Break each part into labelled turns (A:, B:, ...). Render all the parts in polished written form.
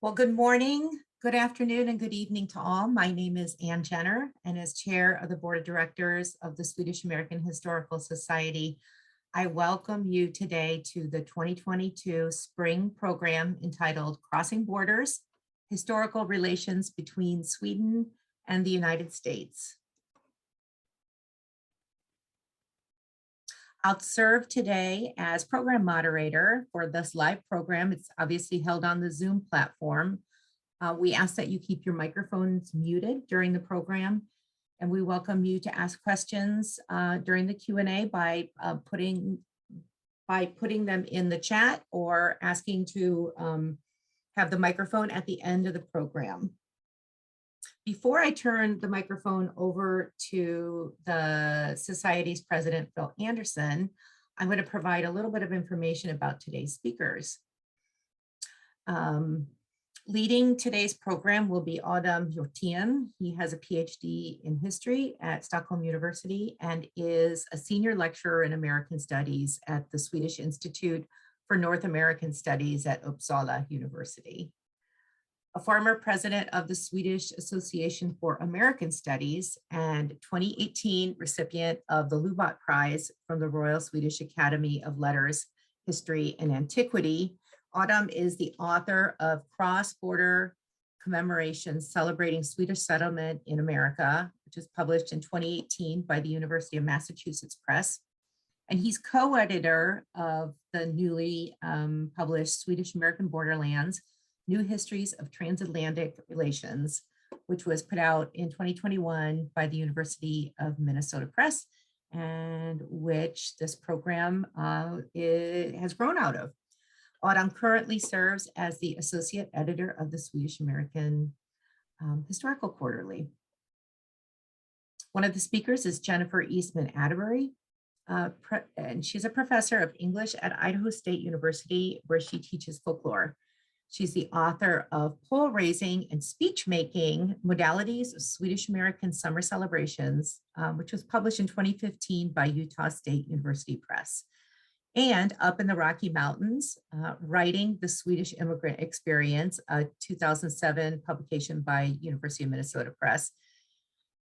A: Well, good morning, good afternoon, and good evening to all. My name is Ann Jenner, and as chair of the board of directors of the Swedish-American Historical Society, I welcome you today to the 2022 spring program entitled Crossing Borders, Historical Relations Between Sweden and the United States. I'll serve today as program moderator for this live program. It's obviously held on the Zoom platform. We ask that you keep your microphones muted during the program, and we welcome you to ask questions during the Q&A by putting them in the chat or asking to have the microphone at the end of the program. Before I turn the microphone over to the Society's president, Phil Anderson, I'm going to provide a little bit of information about today's speakers. Leading today's program will be Hjorthén. He has a PhD in history at Stockholm University and is a senior lecturer in American Studies at the Swedish Institute for North American Studies at Uppsala University. A former president of the Swedish Association for American Studies and 2018 recipient of the Lubat Prize from the Royal Swedish Academy of Letters, History, and Antiquity. Autumn is the author of Cross-Border Commemorations Celebrating Swedish Settlement in America, which is published in 2018 by the University of Massachusetts Press. And he's co-editor of the newly published Swedish-American Borderlands, New Histories of Transatlantic Relations, which was put out in 2021 by the University of Minnesota Press, and which this program has grown out of. Autumn currently serves as the associate editor of the Swedish-American Historical Quarterly. One of the speakers is Jennifer Eastman Atterbury, and she's a professor of English at Idaho State University, where she teaches folklore. She's the author of Pole Raising and Speech Making Modalities of Swedish-American Summer Celebrations, which was published in 2015 by Utah State University Press. And Up in the Rocky Mountains, Writing the Swedish Immigrant Experience, a 2007 publication by University of Minnesota Press.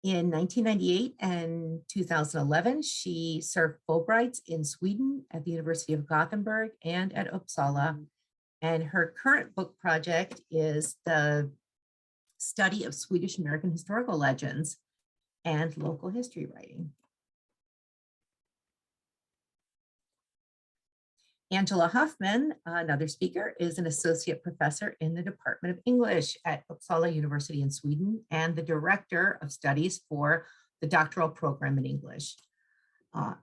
A: In 1998 and 2011, she served Fulbrights in Sweden at the University of Gothenburg and at Uppsala. And her current book project is the study of Swedish-American historical legends and local history writing. Angela Huffman, another speaker, is an associate professor in the Department of English at Uppsala University in Sweden and the director of studies for the doctoral program in English.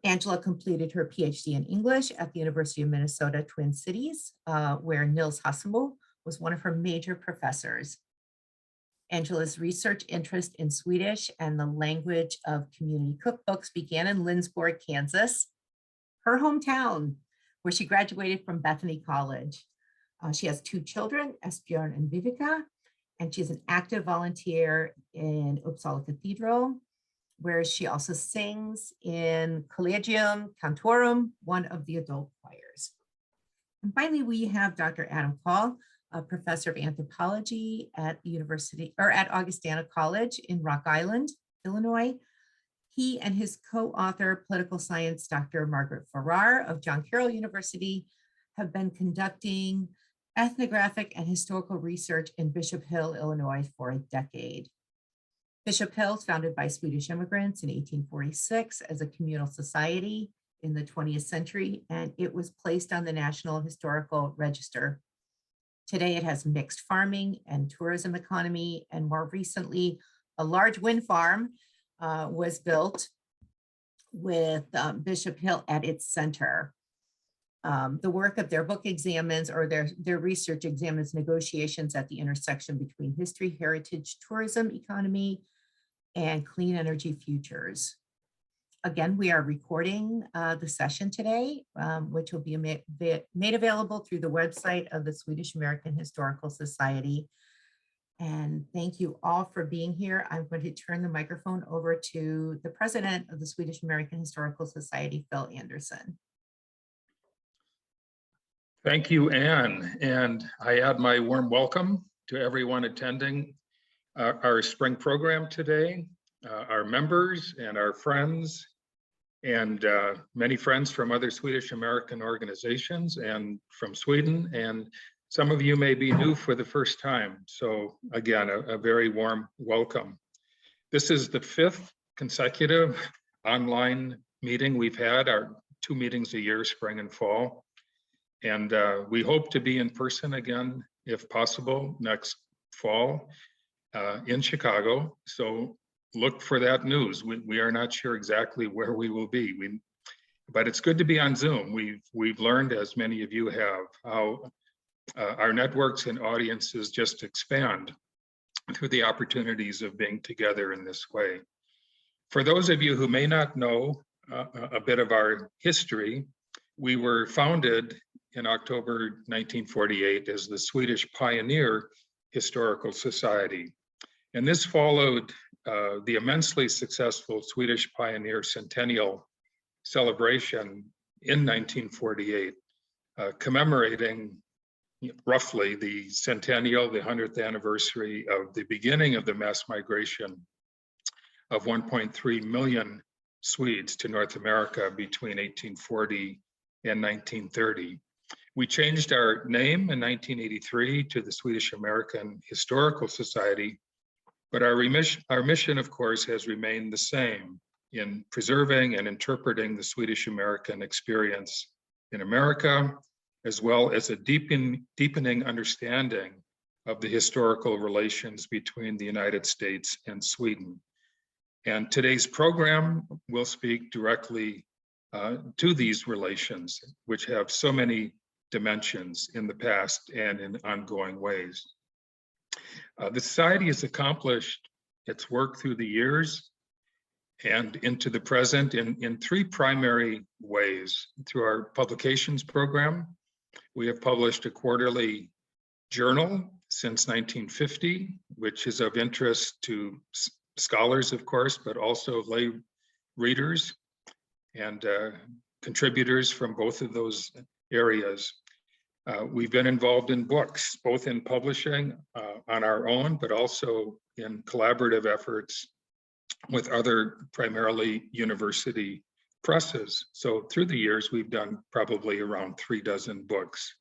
A: Angela completed her PhD in English at the University of Minnesota Twin Cities, where Nils Hassemo was one of her major professors. Angela's research interest in Swedish and the language of community cookbooks began in Lindsborg, Kansas, her hometown, where she graduated from Bethany College. She has two children, Esbjörn and Vivica, and she's an active volunteer in Uppsala Cathedral, where she also sings in Collegium Cantorum, one of the adult choirs. And finally, we have Dr. Adam Call, a professor of anthropology at the University, or at Augustana College in Rock Island, Illinois. He and his co-author, political science, Dr. Margaret Farrar of John Carroll University, have been conducting ethnographic and historical research in Bishop Hill, Illinois for a decade. Bishop Hill was founded by Swedish immigrants in 1846 as a communal society in the 20th century, and it was placed on the National Historical Register. Today, it has mixed farming and tourism economy, and more recently, a large wind farm was built with Bishop Hill at its center. The work of their book examines, or their research examines negotiations at the intersection between history, heritage, tourism, economy, and clean energy futures. Again, we are recording the session today, which will be made available through the website of the Swedish-American Historical Society. And thank you all for being here. I'm going to turn the microphone over to the president of the Swedish-American Historical Society, Phil Anderson.
B: Thank you, Anne. And I add my warm welcome to everyone attending our spring program today, our members and our friends, and many friends from other Swedish-American organizations and from Sweden. And some of you may be new for the first time. So again, a very warm welcome. This is the 5th consecutive online meeting we've had, our 2 meetings a year, spring and fall. And we hope to be in person again, if possible, next fall in Chicago. So look for that news. We are not sure exactly where we will be, but it's good to be on Zoom. We've learned, as many of you have, how our networks and audiences just expand through the opportunities of being together in this way. For those of you who may not know a bit of our history, we were founded in October 1948 as the Swedish Pioneer Historical Society. And this followed the immensely successful Swedish Pioneer Centennial celebration in 1948, commemorating roughly the centennial, the 100th anniversary of the beginning of the mass migration of 1.3 million Swedes to North America between 1840 and 1930. We changed our name in 1983 to the Swedish-American Historical Society, but our mission, of course, has remained the same in preserving and interpreting the Swedish-American experience in America, as well as a deepening understanding of the historical relations between the United States and Sweden. And today's program will speak directly to these relations, which have so many dimensions in the past and in ongoing ways. The Society has accomplished its work through the years and into the present in 3 primary ways. Through our publications program, we have published a quarterly journal since 1950, which is of interest to scholars, of course, but also lay readers and contributors from both of those areas. We've been involved in books, both in publishing on our own, but also in collaborative efforts with other primarily university presses. So through the years, we've done probably around 3 dozen books.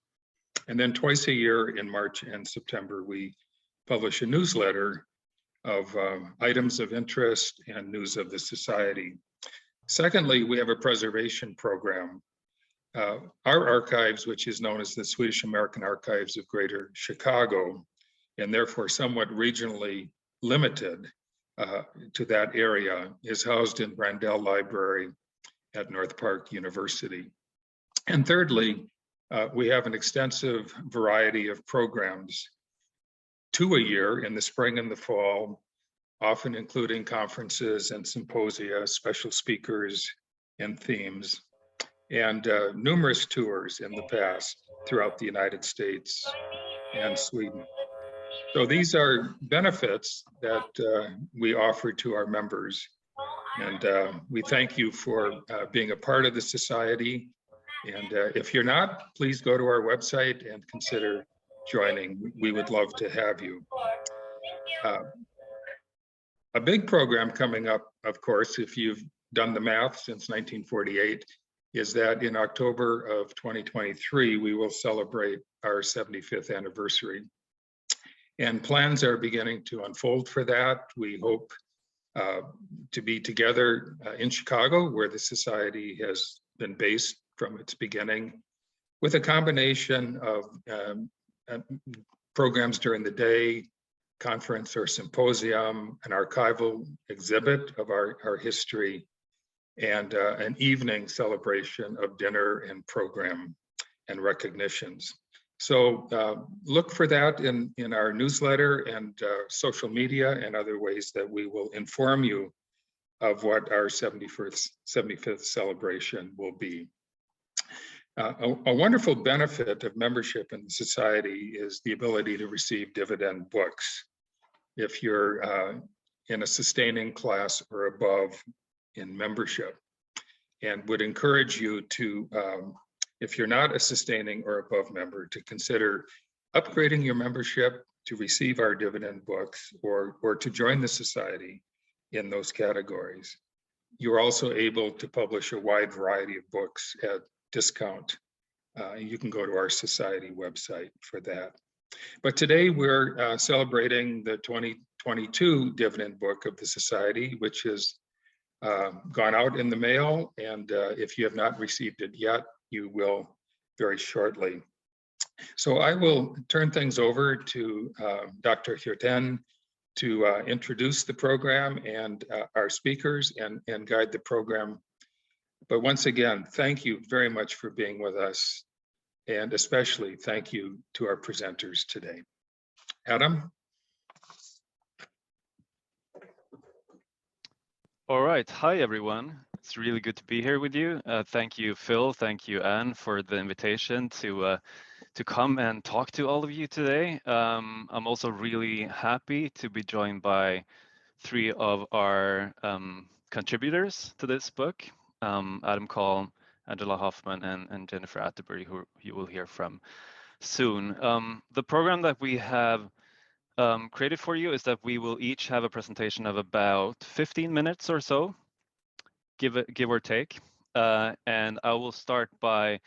B: And then twice a year in March and September, we publish a newsletter of items of interest and news of the Society. Secondly, we have a preservation program. Our archives, which is known as the Swedish-American Archives of Greater Chicago, and therefore somewhat regionally limited to that area, is housed in Brandell Library at North Park University. And thirdly, we have an extensive variety of programs, 2 a year in the spring and the fall, often including conferences and symposia, special speakers and themes, and numerous tours in the past throughout the United States and Sweden. So these are benefits that we offer to our members. And we thank you for being a part of the Society. And if you're not, please go to our website and consider joining. We would love to have you. A big program coming up, of course, if you've done the math since 1948, is that in October of 2023, we will celebrate our 75th anniversary. And plans are beginning to unfold for that. We hope to be together in Chicago, where the Society has been based from its beginning, with a combination of programs during the day, conference or symposium, an archival exhibit of our history, and an evening celebration of dinner and program and recognitions. So look for that in our newsletter and social media and other ways that we will inform you of what our 75th celebration will be. A wonderful benefit of membership in the Society is the ability to receive dividend books if you're in a sustaining class or above in membership, and would encourage you to, if you're not a sustaining or above member, to consider upgrading your membership to receive our dividend books or to join the society in those categories. You're also able to publish a wide variety of books at discount. You can go to our society website for that. But today we're celebrating the 2022 dividend book of the society, which has gone out in the mail. And if you have not received it yet, you will very shortly. So I will turn things over to Dr. Hjorthén to introduce the program and our speakers and guide the program. But once again, thank you very much for being with us. And especially thank you to our presenters today. Adam?
C: All right. Hi, everyone. It's really good to be here with you. Thank you, Phil. Thank you, Anne, for the invitation to come and talk to all of you today. I'm also really happy to be joined by three of our contributors to this book, Adam Call, Angela Hoffman, and Jennifer Atterbury, who you will hear from soon. The program that we have created for you is that we will each have a presentation of about 15 minutes or so, give or take. And I will start by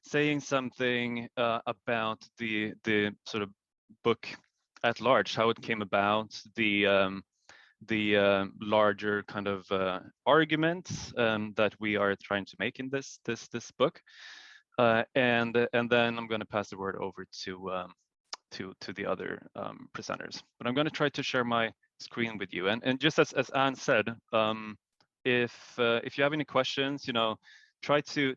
C: saying something about the sort of book at large, how it came about, the larger kind of arguments that we are trying to make in this book, and then I'm going to pass the word over to the other presenters. But I'm going to try to share my screen with you, and just as Anne said, if you have any questions, try to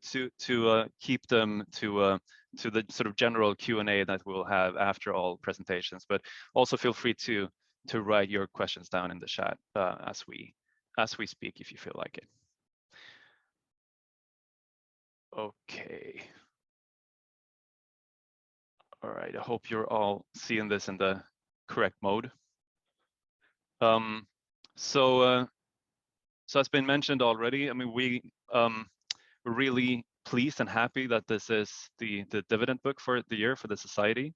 C: keep them to the sort of general Q&A that we'll have after all presentations, but also feel free to write your questions down in the chat as we speak, if you feel like it. Okay. All right, I hope you're all seeing this in the correct mode. So as been mentioned already, I mean, we're really pleased and happy that this is the dividend book for the year for the Society.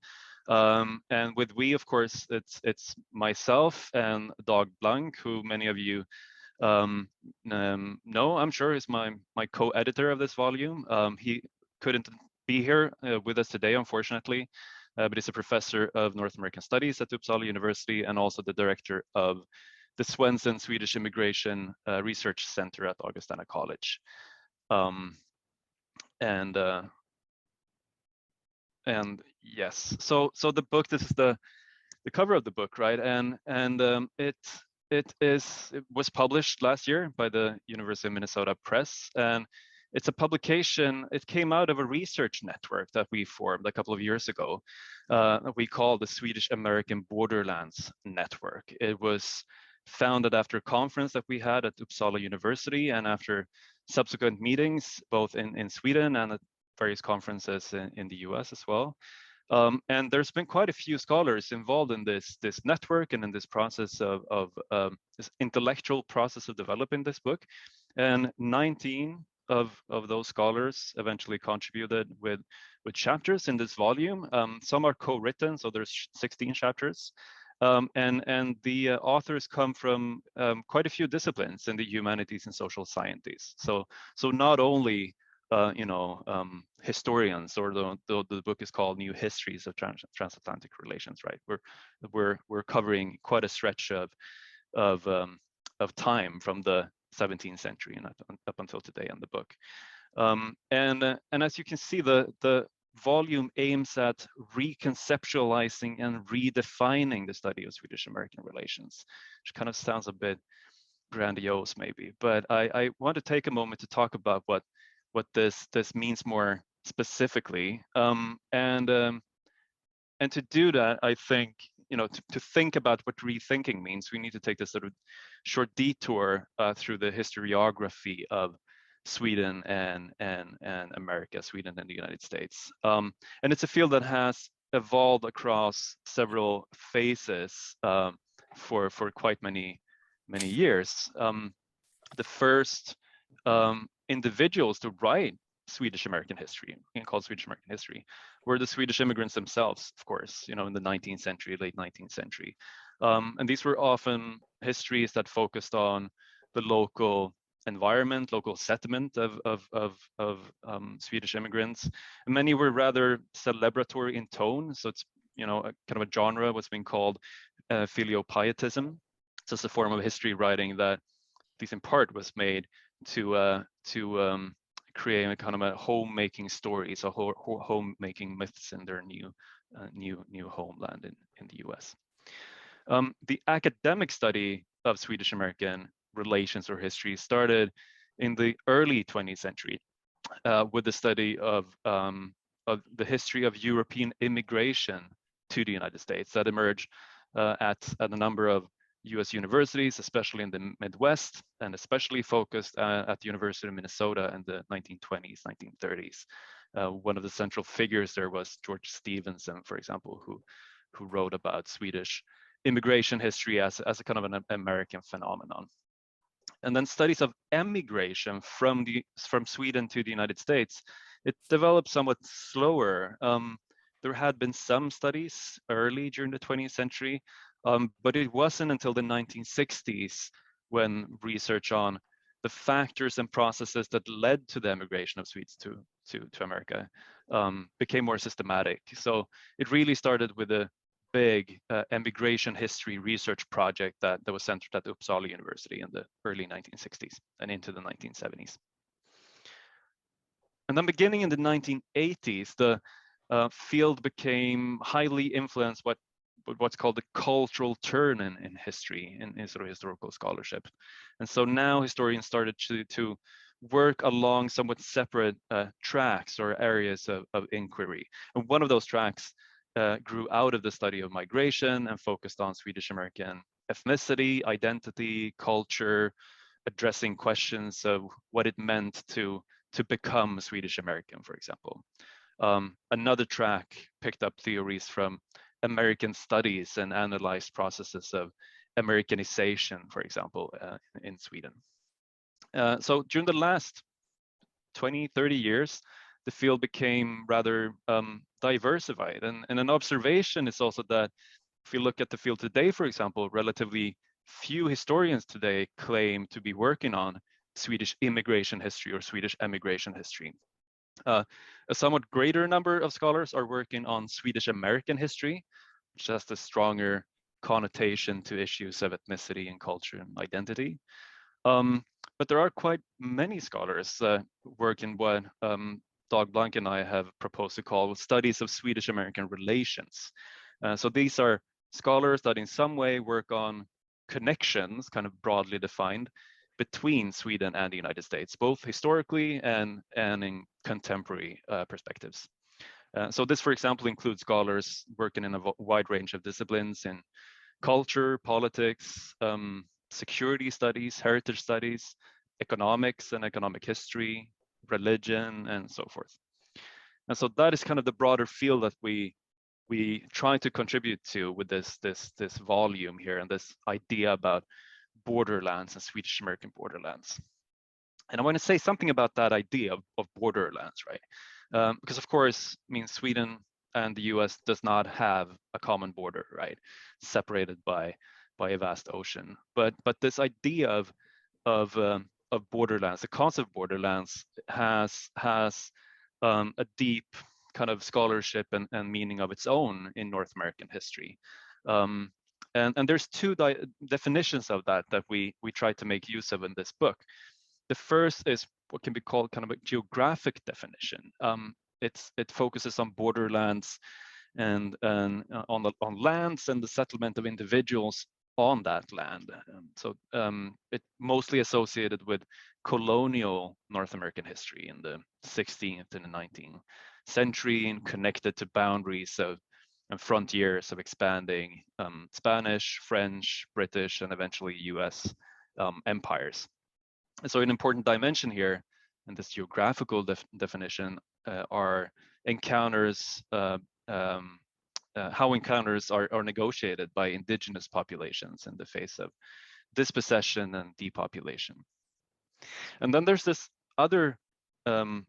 C: And with we, of course, it's myself and Dag Blanck, who many of you know, I'm sure, is my co-editor of this volume. He couldn't be here with us today, unfortunately, but he's a professor of North American Studies at Uppsala University and also the director of the Swenson Swedish Immigration Research Center at Augustana College. And yes, so the book, this is the cover of the book, right? And it was published last year by the University of Minnesota Press, and it's a publication. It came out of a research network that we formed a couple of years ago. We call the Swedish-American Borderlands network. It was founded after a conference that we had at Uppsala University and after subsequent meetings, both in Sweden and at various conferences in the US as well. And there's been quite a few scholars involved in this network and in this process of this intellectual process of developing this book. And 19 of those scholars eventually contributed with chapters in this volume. Some are co-written, so there's 16 chapters. And the authors come from quite a few disciplines in the humanities and social sciences. So not only historians, or the book is called New Histories of Transatlantic Relations, right? We're covering quite a stretch of time from the 17th century and up until today in the book. And as you can see, the volume aims at reconceptualizing and redefining the study of Swedish-American relations, which kind of sounds a bit grandiose maybe, but I want to take a moment to talk about what this means more specifically. And to do that, I think, to think about what rethinking means, we need to take this sort of short detour through the historiography of Sweden and America, Sweden and the United States. And it's a field that has evolved across several phases for quite many years. The first individuals to write Swedish-American history, we can call Swedish-American history, were the Swedish immigrants themselves, of course, in the 19th century, late 19th century. And these were often histories that focused on the local environment, local settlement of Swedish immigrants. And many were rather celebratory in tone. So it's, a kind of a genre, what's been called filiopietism. So it's a form of history writing that, at least in part, was made to create a kind of a homemaking stories, or homemaking myths in their new homeland in the US. The academic study of Swedish-American relations or history started in the early 20th century with the study of the history of European immigration to the United States that emerged at a number of US universities, especially in the Midwest, and especially focused at the University of Minnesota in the 1920s, 1930s. One of the central figures there was George Stevenson, for example, who wrote about Swedish immigration history as a kind of an American phenomenon. And then studies of emigration from Sweden to the United States, it developed somewhat slower. There had been some studies early during the 20th century, but it wasn't until the 1960s when research on the factors and processes that led to the emigration of Swedes to America became more systematic. So it really started with a big emigration history research project that was centered at Uppsala University in the early 1960s and into the 1970s. And then beginning in the 1980s, the field became highly influenced by what's called the cultural turn in history, in sort of historical scholarship. And so now historians started to work along somewhat separate tracks or areas of inquiry. And one of those tracks grew out of the study of migration and focused on Swedish-American ethnicity, identity, culture, addressing questions of what it meant to become Swedish-American, for example. Another track picked up theories from American studies and analyzed processes of Americanization, for example, in Sweden. So during the last 20, 30 years, the field became rather diversified. And an observation is also that if you look at the field today, for example, relatively few historians today claim to be working on Swedish immigration history or Swedish emigration history. A somewhat greater number of scholars are working on Swedish-American history, which has a stronger connotation to issues of ethnicity and culture and identity. But there are quite many scholars working what Dag Blanck and I have proposed to call studies of Swedish-American relations. So these are scholars that in some way work on connections, kind of broadly defined, between Sweden and the United States, both historically and in contemporary perspectives. So this, for example, includes scholars working in a wide range of disciplines in culture, politics, security studies, heritage studies, economics and economic history, religion, and so forth. And so that is kind of the broader field that we try to contribute to with this volume here and this idea about borderlands and Swedish-American borderlands. And I want to say something about that idea of borderlands, right? Because of course, I mean, Sweden and the US does not have a common border, right? Separated by a vast ocean. But this idea of borderlands, the concept of borderlands has a deep kind of scholarship and meaning of its own in North American history. And there's two definitions of that we try to make use of in this book. The first is what can be called kind of a geographic definition. It focuses on borderlands and on lands and the settlement of individuals on that land. So it mostly associated with colonial North American history in the 16th and the 19th century and connected to boundaries and frontiers of expanding Spanish, French, British, and eventually US empires. And so an important dimension here in this geographical definition are encounters, how encounters are negotiated by indigenous populations in the face of dispossession and depopulation. And then there's this other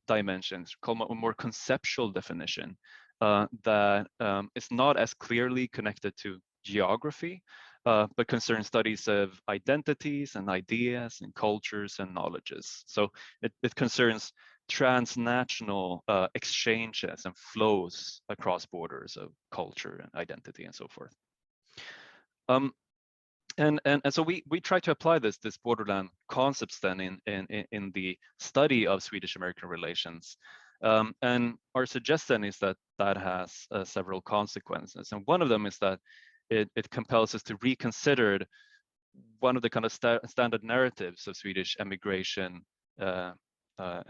C: dimensions, called a more conceptual definition that is not as clearly connected to geography, but concerns studies of identities and ideas and cultures and knowledges. So it concerns transnational exchanges and flows across borders of culture and identity and so forth. And so we try to apply this borderland concepts then in the study of Swedish-American relations. And our suggestion is that has several consequences. And one of them is that it compels us to reconsider one of the kind of standard narratives of Swedish emigration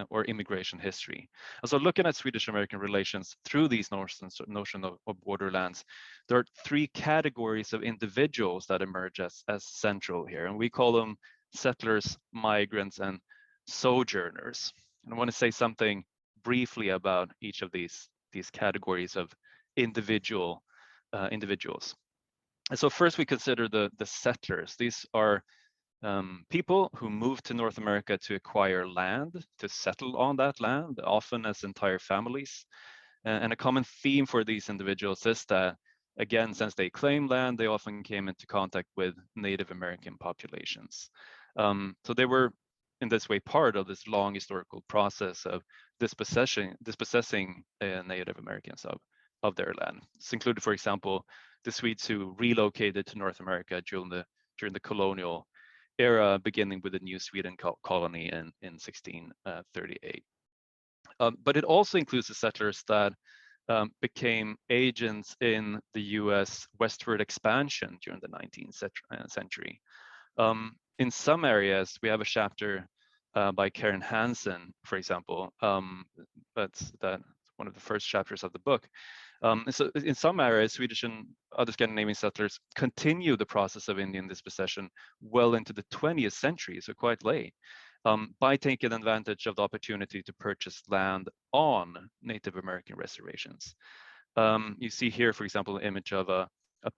C: or immigration history. And so looking at Swedish-American relations through these notion of borderlands, there are three categories of individuals that emerge as central here. And we call them settlers, migrants, and sojourners. And I want to say something briefly about each of these categories of individuals. And so first we consider the settlers. These are people who moved to North America to acquire land, to settle on that land, often as entire families. And a common theme for these individuals is that, again, since they claimed land, they often came into contact with Native American populations. So they were, in this way, part of this long historical process of dispossessing Native Americans of their land. This included, for example, the Swedes who relocated to North America during the colonial era, beginning with the New Sweden colony in 1638. But it also includes the settlers that became agents in the US westward expansion during the 19th century. In some areas, we have a chapter by Karen Hansen, for example. That's one of the first chapters of the book. So in some areas, Swedish and other Scandinavian settlers continue the process of Indian dispossession well into the 20th century, so quite late, by taking advantage of the opportunity to purchase land on Native American reservations. You see here, for example, an image of a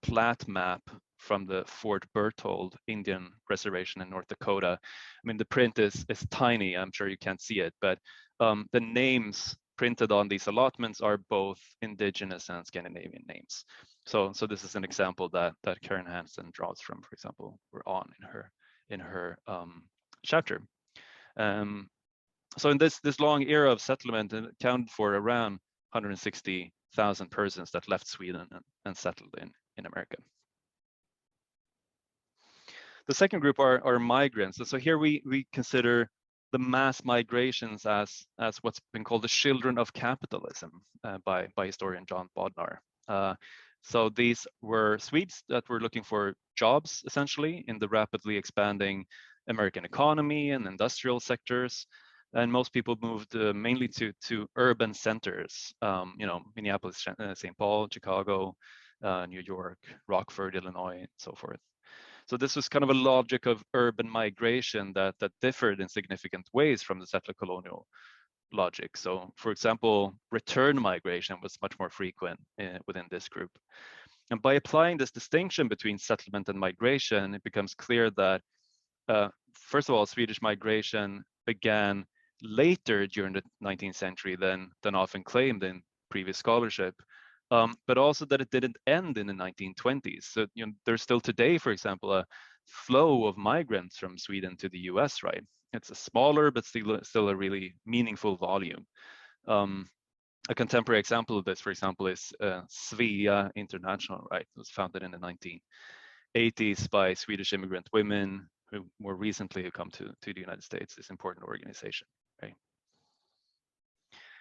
C: plat map from the Fort Berthold Indian Reservation in North Dakota. I mean, the print is tiny, I'm sure you can't see it, but the names printed on these allotments are both indigenous and Scandinavian names. So this is an example that Karen Hansen draws from, for example, we're on in her chapter. So in this long era of settlement, it accounted for around 160,000 persons that left Sweden and settled in America. The second group are migrants. And so here we consider the mass migrations as what's been called the children of capitalism by historian John Bodnar. So these were Swedes that were looking for jobs, essentially, in the rapidly expanding American economy and industrial sectors. And most people moved mainly to urban centers, Minneapolis, St. Paul, Chicago, New York, Rockford, Illinois, and so forth. So this was kind of a logic of urban migration that differed in significant ways from the settler colonial logic. So, for example, return migration was much more frequent within this group. And by applying this distinction between settlement and migration, it becomes clear that, first of all, Swedish migration began later during the 19th century than often claimed in previous scholarship. But also that it didn't end in the 1920s. So there's still today, for example, a flow of migrants from Sweden to the US, right? It's a smaller, but still a really meaningful volume. A contemporary example of this, for example, is Svea International, right? It was founded in the 1980s by Swedish immigrant women who more recently have come to the United States, this important organization, right?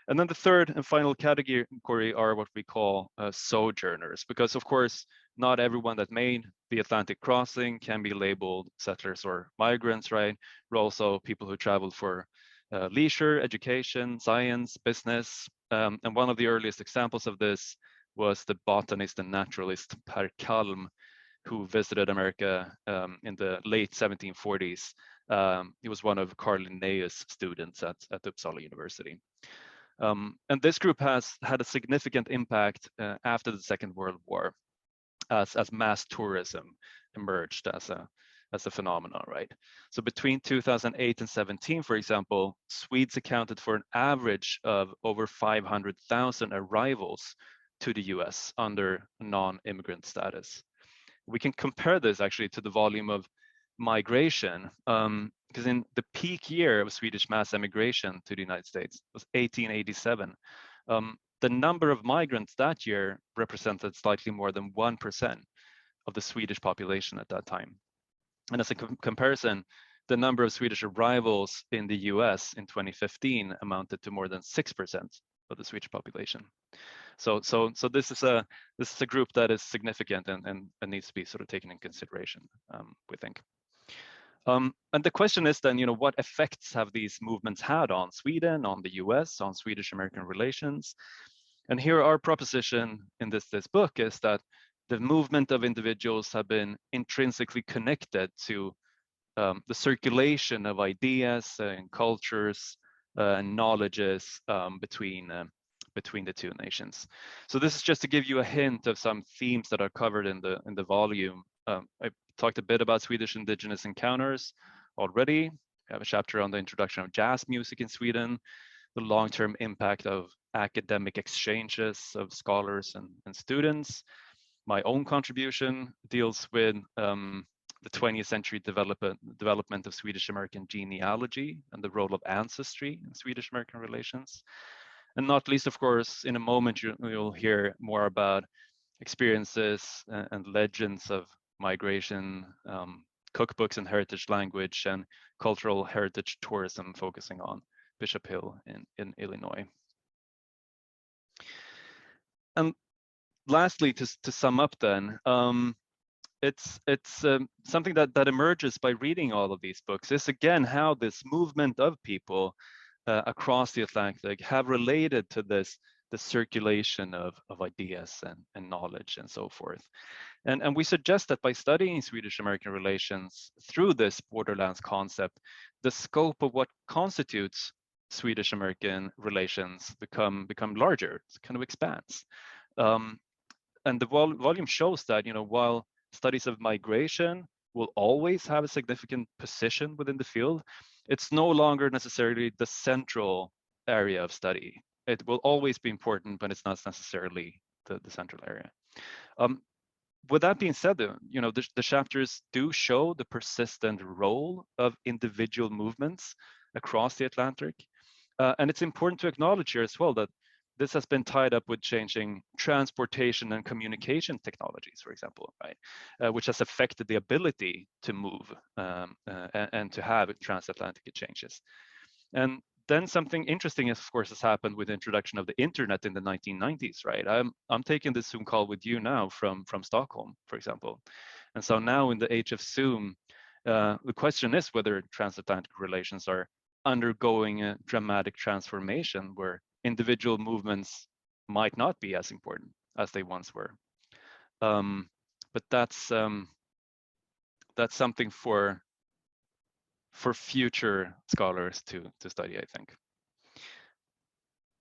C: And then the third and final category are what we call sojourners, because of course, not everyone that made the Atlantic crossing can be labeled settlers or migrants, right? We're also people who traveled for leisure, education, science, business. And one of the earliest examples of this was the botanist and naturalist Per Kalm, who visited America in the late 1740s. He was one of Carl Linnaeus' students at Uppsala University. And this group has had a significant impact after the Second World War as mass tourism emerged as as a phenomenon, right? So between 2008 and 17, for example, Swedes accounted for an average of over 500,000 arrivals to the US under non-immigrant status. We can compare this actually to the volume of migration, because in the peak year of Swedish mass emigration to the United States was 1887. The number of migrants that year represented slightly more than 1% of the Swedish population at that time. And as a comparison, the number of Swedish arrivals in the US in 2015 amounted to more than 6% of the Swedish population. So this is a group that is significant and needs to be sort of taken in consideration, we think. And the question is then, what effects have these movements had on Sweden, on the US, on Swedish-American relations? And here our proposition in this book is that the movement of individuals have been intrinsically connected to the circulation of ideas and cultures and knowledges between the two nations. So this is just to give you a hint of some themes that are covered in the volume. I talked a bit about Swedish indigenous encounters already. I have a chapter on the introduction of jazz music in Sweden, the long-term impact of academic exchanges of scholars and students. My own contribution deals with the 20th century development of Swedish-American genealogy and the role of ancestry in Swedish-American relations. And not least, of course, in a moment, you'll hear more about experiences and legends of migration, cookbooks and heritage language, and cultural heritage tourism focusing on Bishop Hill in Illinois. And lastly, to sum up then, it's something that emerges by reading all of these books is again how this movement of people across the Atlantic have related to the circulation of ideas and knowledge and so forth. And we suggest that by studying Swedish-American relations through this borderlands concept, the scope of what constitutes Swedish-American relations become larger, it kind of expands. And the volume shows that, while studies of migration will always have a significant position within the field, it's no longer necessarily the central area of study. It will always be important, but it's not necessarily the central area. With that being said, the chapters do show the persistent role of individual movements across the Atlantic. And it's important to acknowledge here as well that this has been tied up with changing transportation and communication technologies, for example, right, which has affected the ability to move and to have transatlantic exchanges. And then something interesting, of course, has happened with the introduction of the internet in the 1990s, right? I'm taking this Zoom call with you now from Stockholm, for example. And so now in the age of Zoom, the question is whether transatlantic relations are undergoing a dramatic transformation where individual movements might not be as important as they once were. But that's something for future scholars to study, I think.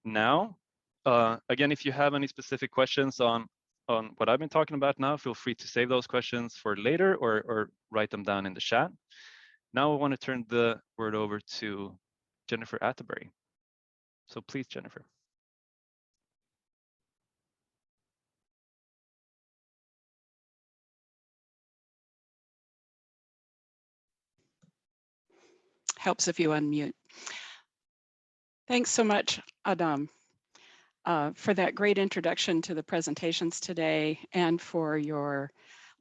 C: Now, again, if you have any specific questions on what I've been talking about now, feel free to save those questions for later or write them down in the chat. Now I want to turn the word over to Jennifer Atterbury. So please, Jennifer.
D: Helps if you unmute. Thanks so much, Adam, for that great introduction to the presentations today and for your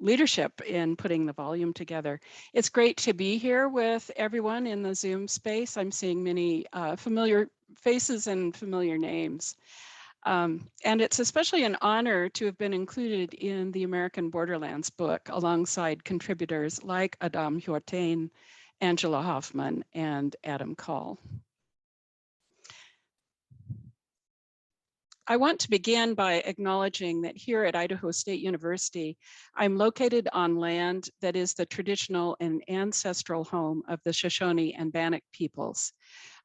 D: leadership in putting the volume together. It's great to be here with everyone in the Zoom space. I'm seeing many familiar faces and familiar names. And it's especially an honor to have been included in the American Borderlands book alongside contributors like Adam Hjorthén, Angela Hoffman, and Adam Call. I want to begin by acknowledging that here at Idaho State University, I'm located on land that is the traditional and ancestral home of the Shoshone and Bannock peoples.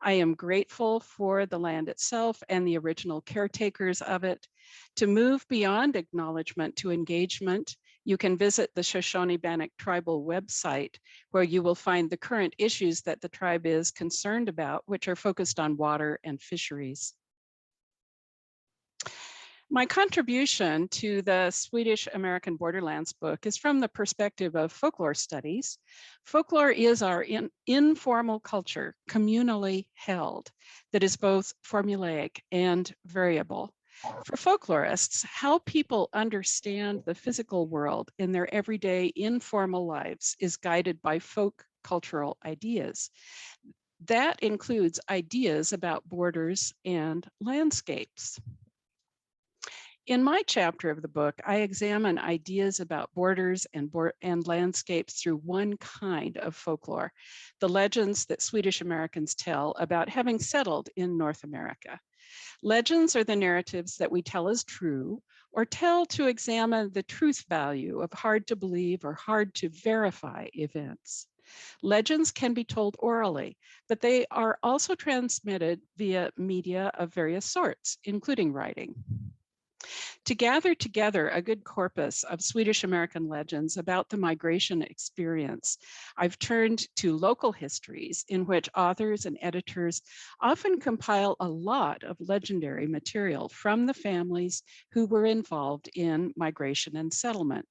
D: I am grateful for the land itself and the original caretakers of it to move beyond acknowledgement to engagement You can visit the Shoshone-Bannock tribal website, where you will find the current issues that the tribe is concerned about, which are focused on water and fisheries. My contribution to the Swedish-American Borderlands book is from the perspective of folklore studies. Folklore is our informal culture, communally held, that is both formulaic and variable. For folklorists, how people understand the physical world in their everyday informal lives is guided by folk cultural ideas. That includes ideas about borders and landscapes. In my chapter of the book, I examine ideas about borders and landscapes through one kind of folklore, the legends that Swedish Americans tell about having settled in North America. Legends are the narratives that we tell as true, or tell to examine the truth value of hard to believe or hard to verify events. Legends can be told orally, but they are also transmitted via media of various sorts, including writing. To gather together a good corpus of Swedish-American legends about the migration experience, I've turned to local histories in which authors and editors often compile a lot of legendary material from the families who were involved in migration and settlement.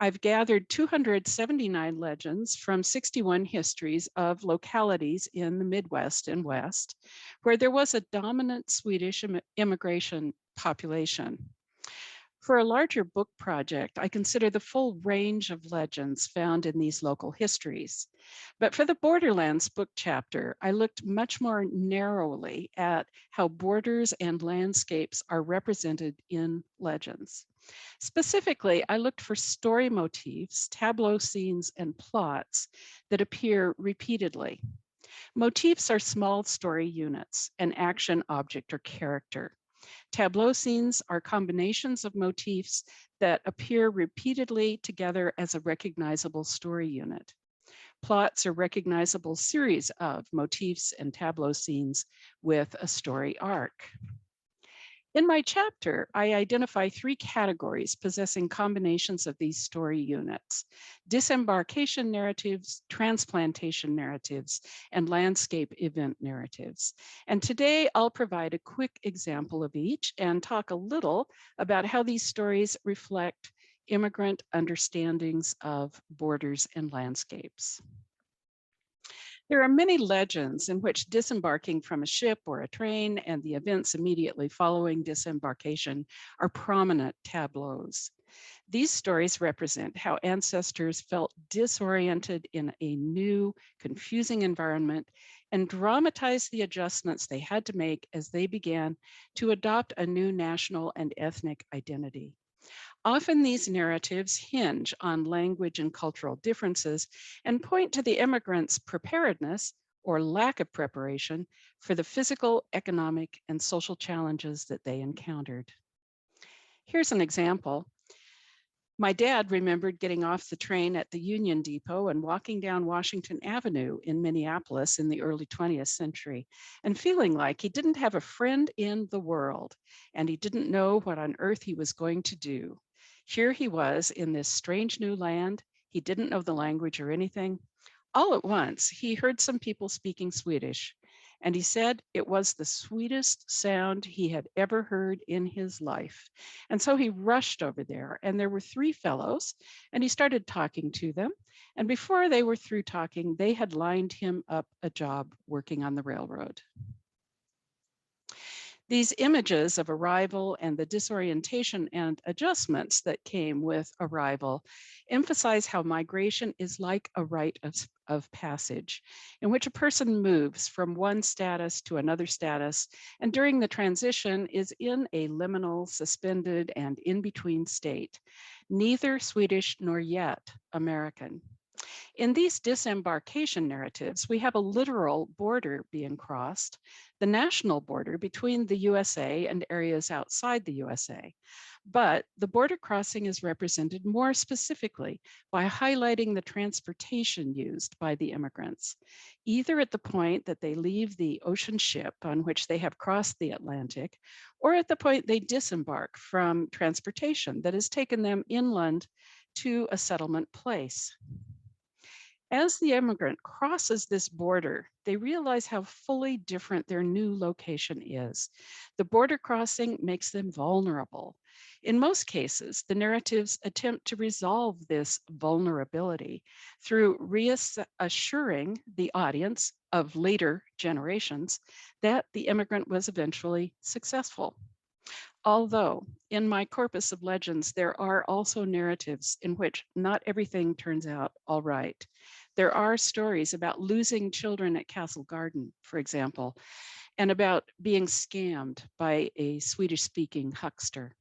D: I've gathered 279 legends from 61 histories of localities in the Midwest and West, where there was a dominant Swedish immigration population. For a larger book project, I consider the full range of legends found in these local histories. But for the Borderlands book chapter, I looked much more narrowly at how borders and landscapes are represented in legends. Specifically, I looked for story motifs, tableau scenes, and plots that appear repeatedly. Motifs are small story units, an action, object, or character. Tableau scenes are combinations of motifs that appear repeatedly together as a recognizable story unit. Plots are recognizable series of motifs and tableau scenes with a story arc. In my chapter, I identify three categories possessing combinations of these story units: disembarkation narratives, transplantation narratives, and landscape event narratives. And today I'll provide a quick example of each and talk a little about how these stories reflect immigrant understandings of borders and landscapes. There are many legends in which disembarking from a ship or a train and the events immediately following disembarkation are prominent tableaus. These stories represent how ancestors felt disoriented in a new, confusing environment and dramatized the adjustments they had to make as they began to adopt a new national and ethnic identity. Often these narratives hinge on language and cultural differences and point to the immigrants' preparedness or lack of preparation for the physical, economic, and social challenges that they encountered. Here's an example. My dad remembered getting off the train at the Union Depot and walking down Washington Avenue in Minneapolis in the early 20th century and feeling like he didn't have a friend in the world and he didn't know what on earth he was going to do. Here he was in this strange new land. He didn't know the language or anything. All at once, he heard some people speaking Swedish, and he said it was the sweetest sound he had ever heard in his life. And so he rushed over there, and there were three fellows, and he started talking to them. And before they were through talking, they had lined him up a job working on the railroad. These images of arrival and the disorientation and adjustments that came with arrival emphasize how migration is like a rite of passage, in which a person moves from one status to another status, and during the transition is in a liminal, suspended, and in-between state, neither Swedish nor yet American. In these disembarkation narratives, we have a literal border being crossed, the national border between the USA and areas outside the USA. But the border crossing is represented more specifically by highlighting the transportation used by the immigrants, either at the point that they leave the ocean ship on which they have crossed the Atlantic, or at the point they disembark from transportation that has taken them inland to a settlement place. As the immigrant crosses this border, they realize how fully different their new location is. The border crossing makes them vulnerable. In most cases, the narratives attempt to resolve this vulnerability through reassuring the audience of later generations that the immigrant was eventually successful. Although in my corpus of legends, there are also narratives in which not everything turns out all right. There are stories about losing children at Castle Garden, for example, and about being scammed by a Swedish-speaking huckster.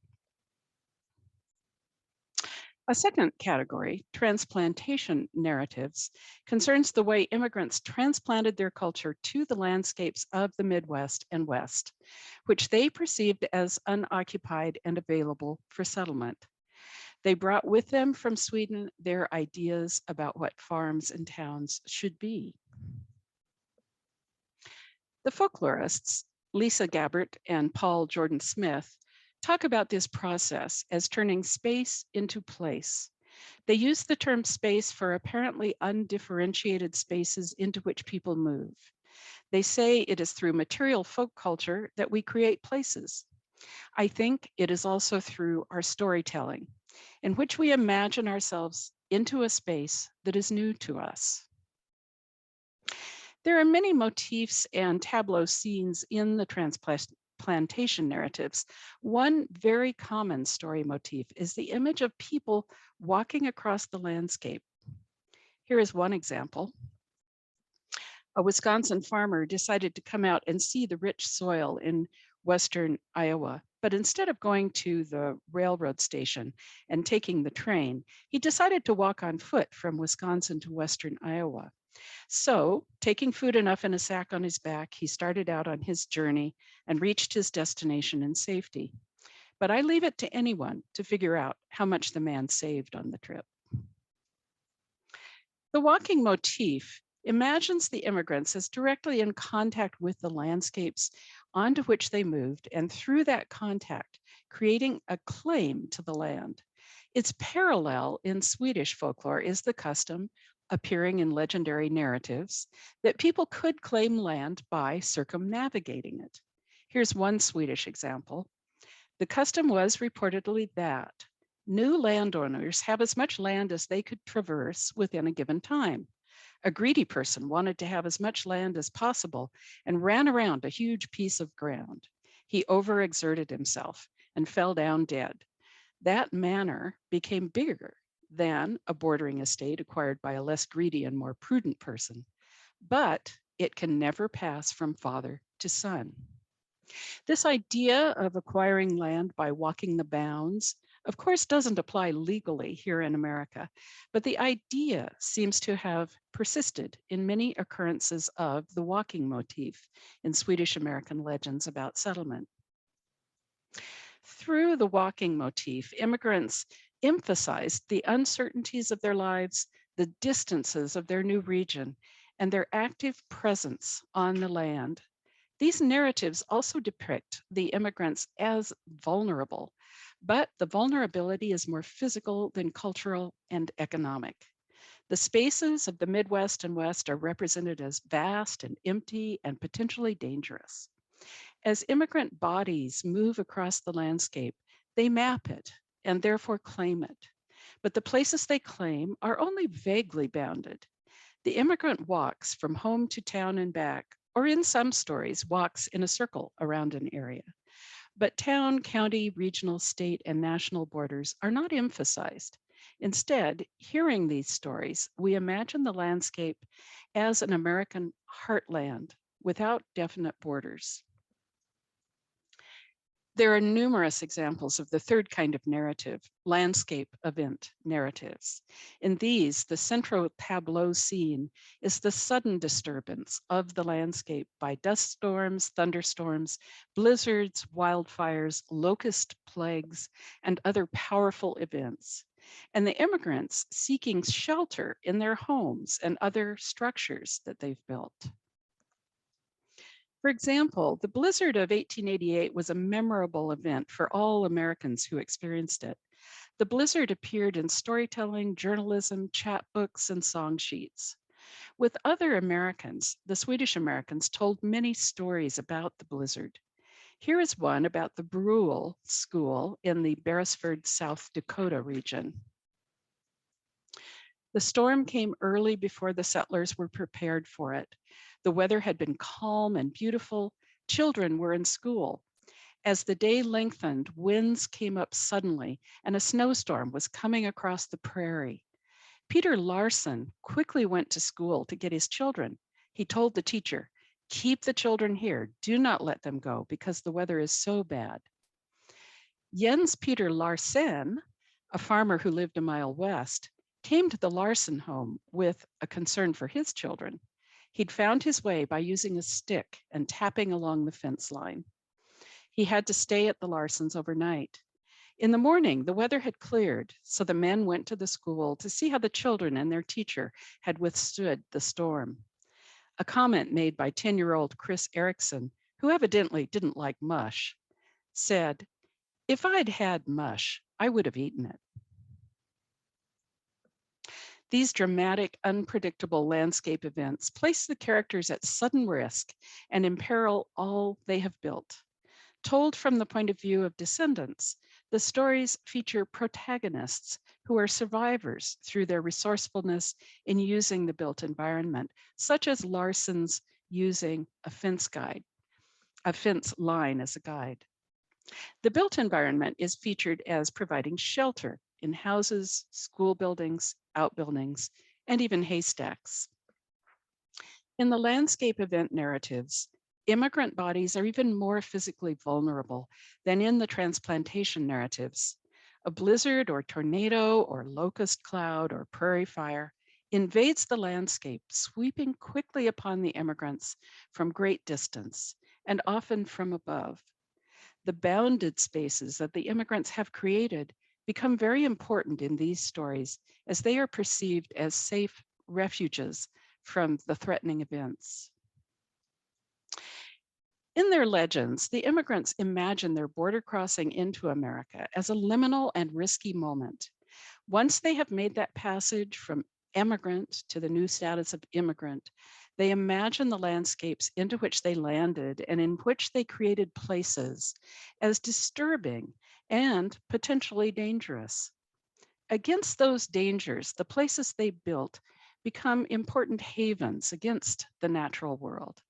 D: A second category, transplantation narratives, concerns the way immigrants transplanted their culture to the landscapes of the Midwest and West, which they perceived as unoccupied and available for settlement. They brought with them from Sweden their ideas about what farms and towns should be. The folklorists, Lisa Gabbert and Paul Jordan Smith, talk about this process as turning space into place. They use the term space for apparently undifferentiated spaces into which people move. They say it is through material folk culture that we create places. I think it is also through our storytelling, in which we imagine ourselves into a space that is new to us. There are many motifs and tableau scenes in the transplantation narratives. One very common story motif is the image of people walking across the landscape. Here is one example. A Wisconsin farmer decided to come out and see the rich soil in western Iowa, but instead of going to the railroad station and taking the train, he decided to walk on foot from Wisconsin to western Iowa. So, taking food enough in a sack on his back, he started out on his journey and reached his destination in safety. But I leave it to anyone to figure out how much the man saved on the trip. The walking motif imagines the immigrants as directly in contact with the landscapes onto which they moved, and through that contact, creating a claim to the land. Its parallel in Swedish folklore is the custom, appearing in legendary narratives, that people could claim land by circumnavigating it. Here's one Swedish example. The custom was reportedly that new landowners have as much land as they could traverse within a given time. A greedy person wanted to have as much land as possible and ran around a huge piece of ground. He overexerted himself and fell down dead. That manor became bigger than a bordering estate acquired by a less greedy and more prudent person, but it can never pass from father to son. This idea of acquiring land by walking the bounds, of course, doesn't apply legally here in America, but the idea seems to have persisted in many occurrences of the walking motif in Swedish-American legends about settlement. Through the walking motif, immigrants emphasized the uncertainties of their lives, the distances of their new region, and their active presence on the land. These narratives also depict the immigrants as vulnerable, but the vulnerability is more physical than cultural and economic. The spaces of the Midwest and West are represented as vast and empty and potentially dangerous. As immigrant bodies move across the landscape, they map it and therefore claim it. But the places they claim are only vaguely bounded. The immigrant walks from home to town and back, or in some stories, walks in a circle around an area. But town, county, regional, state, and national borders are not emphasized. Instead, hearing these stories, we imagine the landscape as an American heartland without definite borders. There are numerous examples of the third kind of narrative, landscape event narratives. In these, the central tableau scene is the sudden disturbance of the landscape by dust storms, thunderstorms, blizzards, wildfires, locust plagues, and other powerful events, and the immigrants seeking shelter in their homes and other structures that they've built. For example, the blizzard of 1888 was a memorable event for all Americans who experienced it. The blizzard appeared in storytelling, journalism, chapbooks, and song sheets. With other Americans, the Swedish Americans told many stories about the blizzard. Here is one about the Brule School in the Beresford, South Dakota region. The storm came early before the settlers were prepared for it. The weather had been calm and beautiful. Children were in school. As the day lengthened, winds came up suddenly, and a snowstorm was coming across the prairie. Peter Larson quickly went to school to get his children. He told the teacher, "Keep the children here. Do not let them go because the weather is so bad." Jens Peter Larsen, a farmer who lived a mile west, came to the Larson home with a concern for his children. He'd found his way by using a stick and tapping along the fence line. He had to stay at the Larsons overnight. In the morning, the weather had cleared, so the men went to the school to see how the children and their teacher had withstood the storm. A comment made by 10-year-old Chris Erickson, who evidently didn't like mush, said, "If I'd had mush, I would have eaten it." These dramatic, unpredictable landscape events place the characters at sudden risk and imperil all they have built. Told from the point of view of descendants, the stories feature protagonists who are survivors through their resourcefulness in using the built environment, such as Larson's using a fence line as a guide. The built environment is featured as providing shelter in houses, school buildings, outbuildings, and even haystacks. In the landscape event narratives, immigrant bodies are even more physically vulnerable than in the transplantation narratives. A blizzard or tornado or locust cloud or prairie fire invades the landscape, sweeping quickly upon the immigrants from great distance and often from above. The bounded spaces that the immigrants have created become very important in these stories as they are perceived as safe refuges from the threatening events. In their legends, the immigrants imagine their border crossing into America as a liminal and risky moment. Once they have made that passage from emigrant to the new status of immigrant, they imagine the landscapes into which they landed and in which they created places as disturbing and potentially dangerous. Against those dangers, the places they built become important havens against the natural world.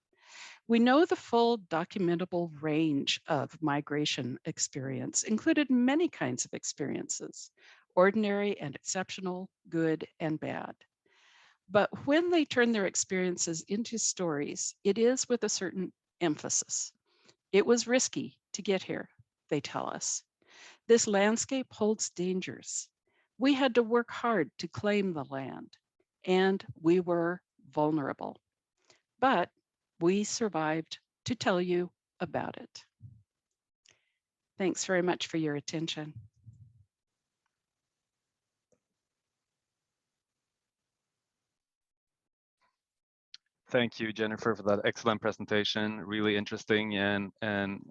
D: We know the full documentable range of migration experience included many kinds of experiences, ordinary and exceptional, good and bad. But when they turn their experiences into stories, it is with a certain emphasis. It was risky to get here, they tell us. This landscape holds dangers. We had to work hard to claim the land, and we were vulnerable. But we survived to tell you about it. Thanks very much for your attention.
C: Thank you, Jennifer, for that excellent presentation. Really interesting, and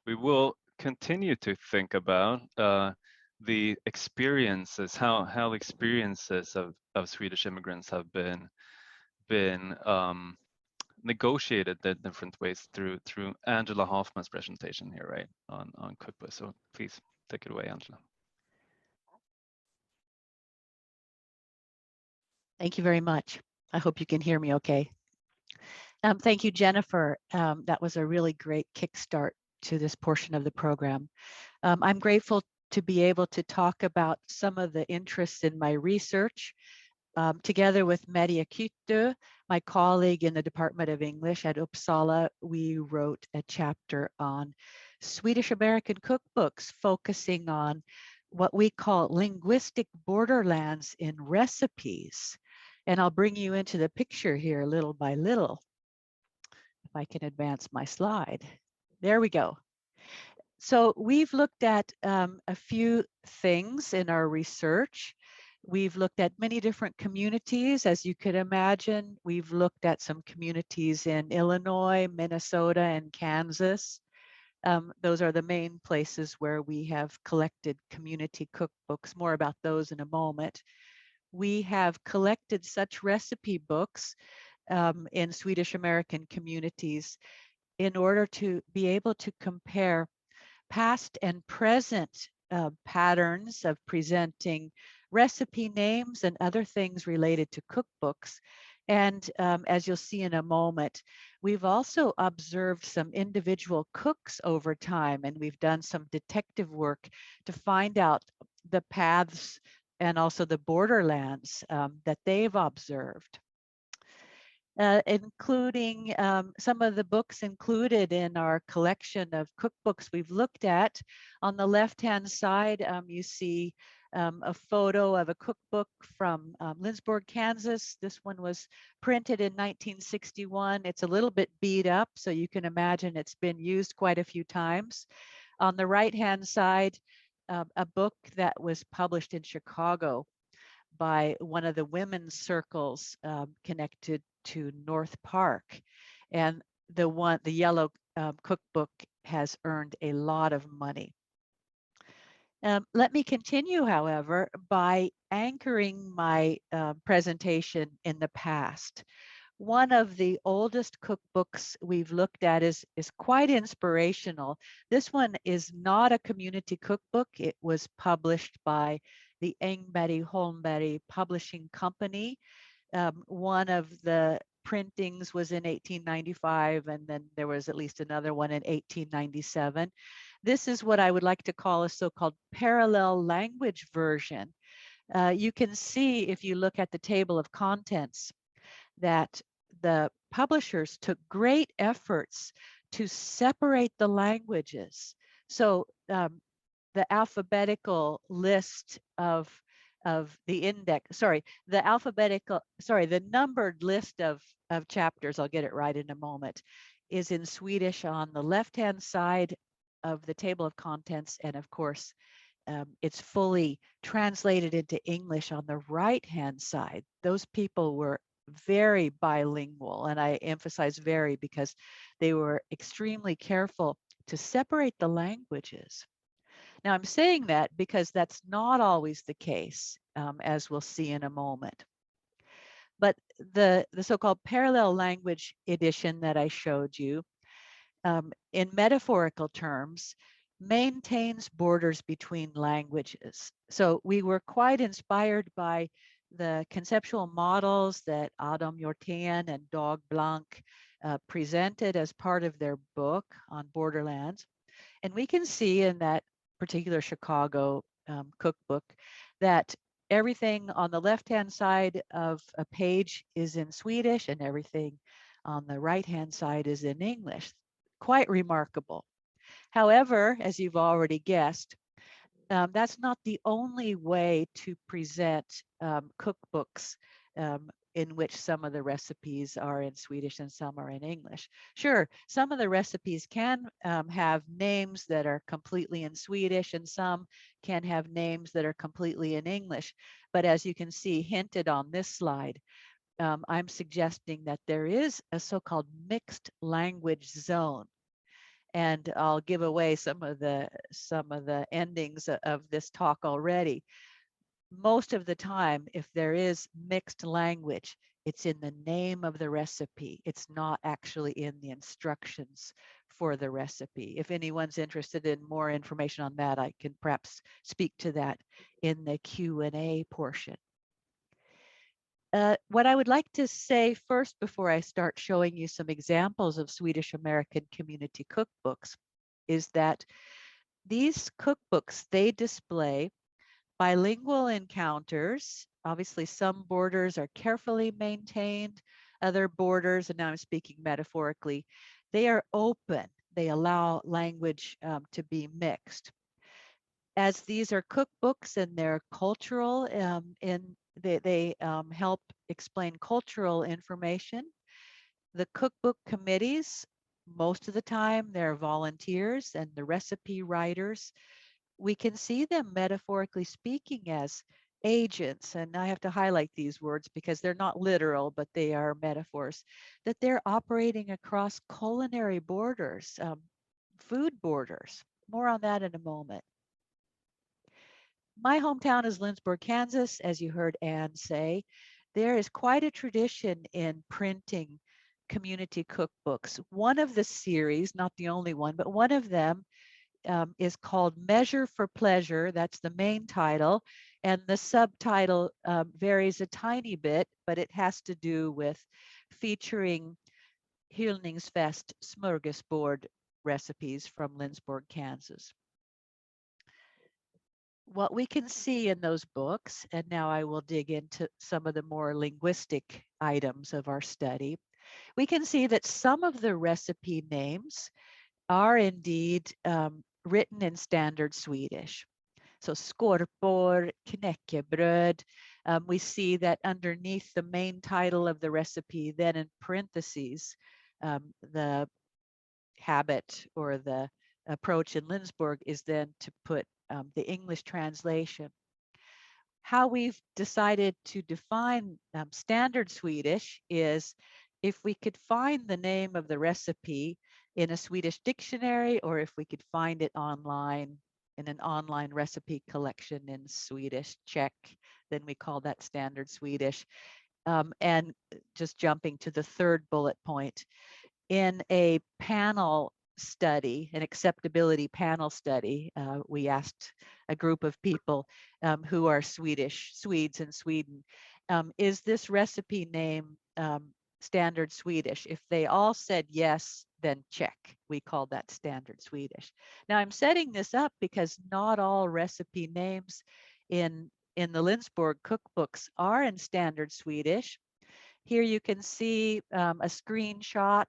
C: we will continue to think about the experiences, how the experiences of Swedish immigrants have been negotiated in different ways through Angela Hoffman's presentation here, right, on cookbooks. So please take it away, Angela.
E: Thank you very much. I hope you can hear me okay. Thank you, Jennifer. That was a really great kickstart to this portion of the program. I'm grateful to be able to talk about some of the interests in my research. Together with Maria Kytte, my colleague in the Department of English at Uppsala, we wrote a chapter on Swedish-American cookbooks focusing on what we call linguistic borderlands in recipes. And I'll bring you into the picture here little by little. If I can advance my slide. There we go. So we've looked at a few things in our research. We've looked at many different communities, as you could imagine. We've looked at some communities in Illinois, Minnesota, and Kansas. Those are the main places where we have collected community cookbooks. More about those in a moment. We have collected such recipe books in Swedish-American communities in order to be able to compare past and present patterns of presenting recipe names and other things related to cookbooks. And as you'll see in a moment, we've also observed some individual cooks over time, and we've done some detective work to find out the paths and also the borderlands that they've observed. Including some of the books included in our collection of cookbooks we've looked at. On the left-hand side, you see a photo of a cookbook from Lindsborg, Kansas. This one was printed in 1961. It's a little bit beat up, so you can imagine it's been used quite a few times. On the right-hand side, a book that was published in Chicago by one of the women's circles connected to North Park. And the yellow cookbook has earned a lot of money. Let me continue, however, by anchoring my presentation in the past. One of the oldest cookbooks we've looked at is quite inspirational. This one is not a community cookbook. It was published by the Engberg Holmberg Publishing Company. One of the printings was in 1895, and then there was at least another one in 1897. This is what I would like to call a so-called parallel language version. You can see, if you look at the table of contents, that the publishers took great efforts to separate the languages. So the alphabetical list of the index, the numbered list of chapters, I'll get it right in a moment, is in Swedish on the left-hand side of the table of contents. And of course, it's fully translated into English on the right-hand side. Those people were very bilingual, and I emphasize very because they were extremely careful to separate the languages. Now, I'm saying that because that's not always the case, as we'll see in a moment. But the so-called parallel language edition that I showed you, in metaphorical terms, maintains borders between languages. So we were quite inspired by the conceptual models that Adam Hjorthén and Dag Blanck presented as part of their book on Borderlands. And we can see in that particular Chicago cookbook that everything on the left-hand side of a page is in Swedish and everything on the right-hand side is in English. Quite remarkable. However, as you've already guessed, that's not the only way to present cookbooks in which some of the recipes are in Swedish and some are in English. Sure, some of the recipes can have names that are completely in Swedish and some can have names that are completely in English. But as you can see hinted on this slide, I'm suggesting that there is a so-called mixed language zone. And I'll give away some of the endings of this talk already. Most of the time, if there is mixed language, it's in the name of the recipe. It's not actually in the instructions for the recipe. If anyone's interested in more information on that, I can perhaps speak to that in the Q&A portion. What I would like to say first before I start showing you some examples of Swedish-American community cookbooks is that these cookbooks, they display bilingual encounters. Obviously, some borders are carefully maintained, other borders, and now I'm speaking metaphorically, they are open. they allow language to be mixed. As these are cookbooks and they're cultural, they help explain cultural information. The cookbook committees, most of the time, they're volunteers, and the recipe writers, we can see them metaphorically speaking as agents. And I have to highlight these words because they're not literal, but they are metaphors, that they're operating across culinary borders, food borders. More on that in a moment. My hometown is Lindsborg, Kansas, as you heard Anne say. There is quite a tradition in printing community cookbooks. One of the series, not the only one, but one of them is called Measure for Pleasure. That's the main title. And the subtitle varies a tiny bit, but it has to do with featuring Hyllningsfest smorgasbord recipes from Lindsborg, Kansas. What we can see in those books, and now I will dig into some of the more linguistic items of our study, we can see that some of the recipe names are indeed written in standard Swedish. So skorpor, knäckebröd, we see that underneath the main title of the recipe, then in parentheses, the habit or the approach in Lindsborg is then to put the English translation. How we've decided to define standard Swedish is if we could find the name of the recipe in a Swedish dictionary, or if we could find it online in an online recipe collection in Swedish, Czech, then we call that standard Swedish. And just jumping to the third bullet point, in a panel study, an acceptability panel study, we asked a group of people who are Swedes in Sweden, is this recipe name standard Swedish? If they all said yes, then check. We call that standard Swedish. Now I'm setting this up because not all recipe names in the Lindsborg cookbooks are in standard Swedish. Here you can see a screenshot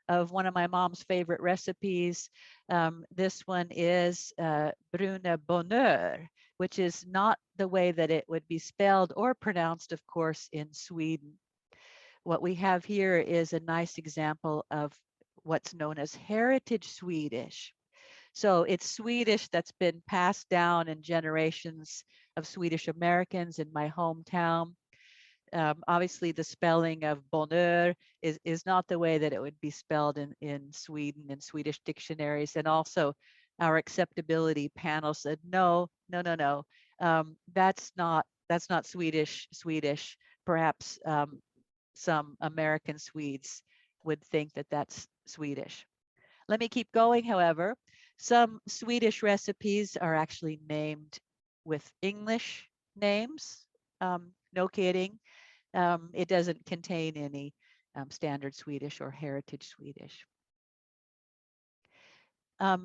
E: of one of my mom's favorite recipes. This one is bruna bonheur, which is not the way that it would be spelled or pronounced, of course, in Sweden. What we have here is a nice example of what's known as heritage Swedish. So it's Swedish that's been passed down in generations of Swedish Americans in my hometown. Obviously, the spelling of bonheur is not the way that it would be spelled in Sweden in Swedish dictionaries. And also our acceptability panel said, no, that's not Swedish. Perhaps some American Swedes would think that that's Swedish. Let me keep going, however. Some Swedish recipes are actually named with English names. No kidding. It doesn't contain any standard Swedish or heritage Swedish.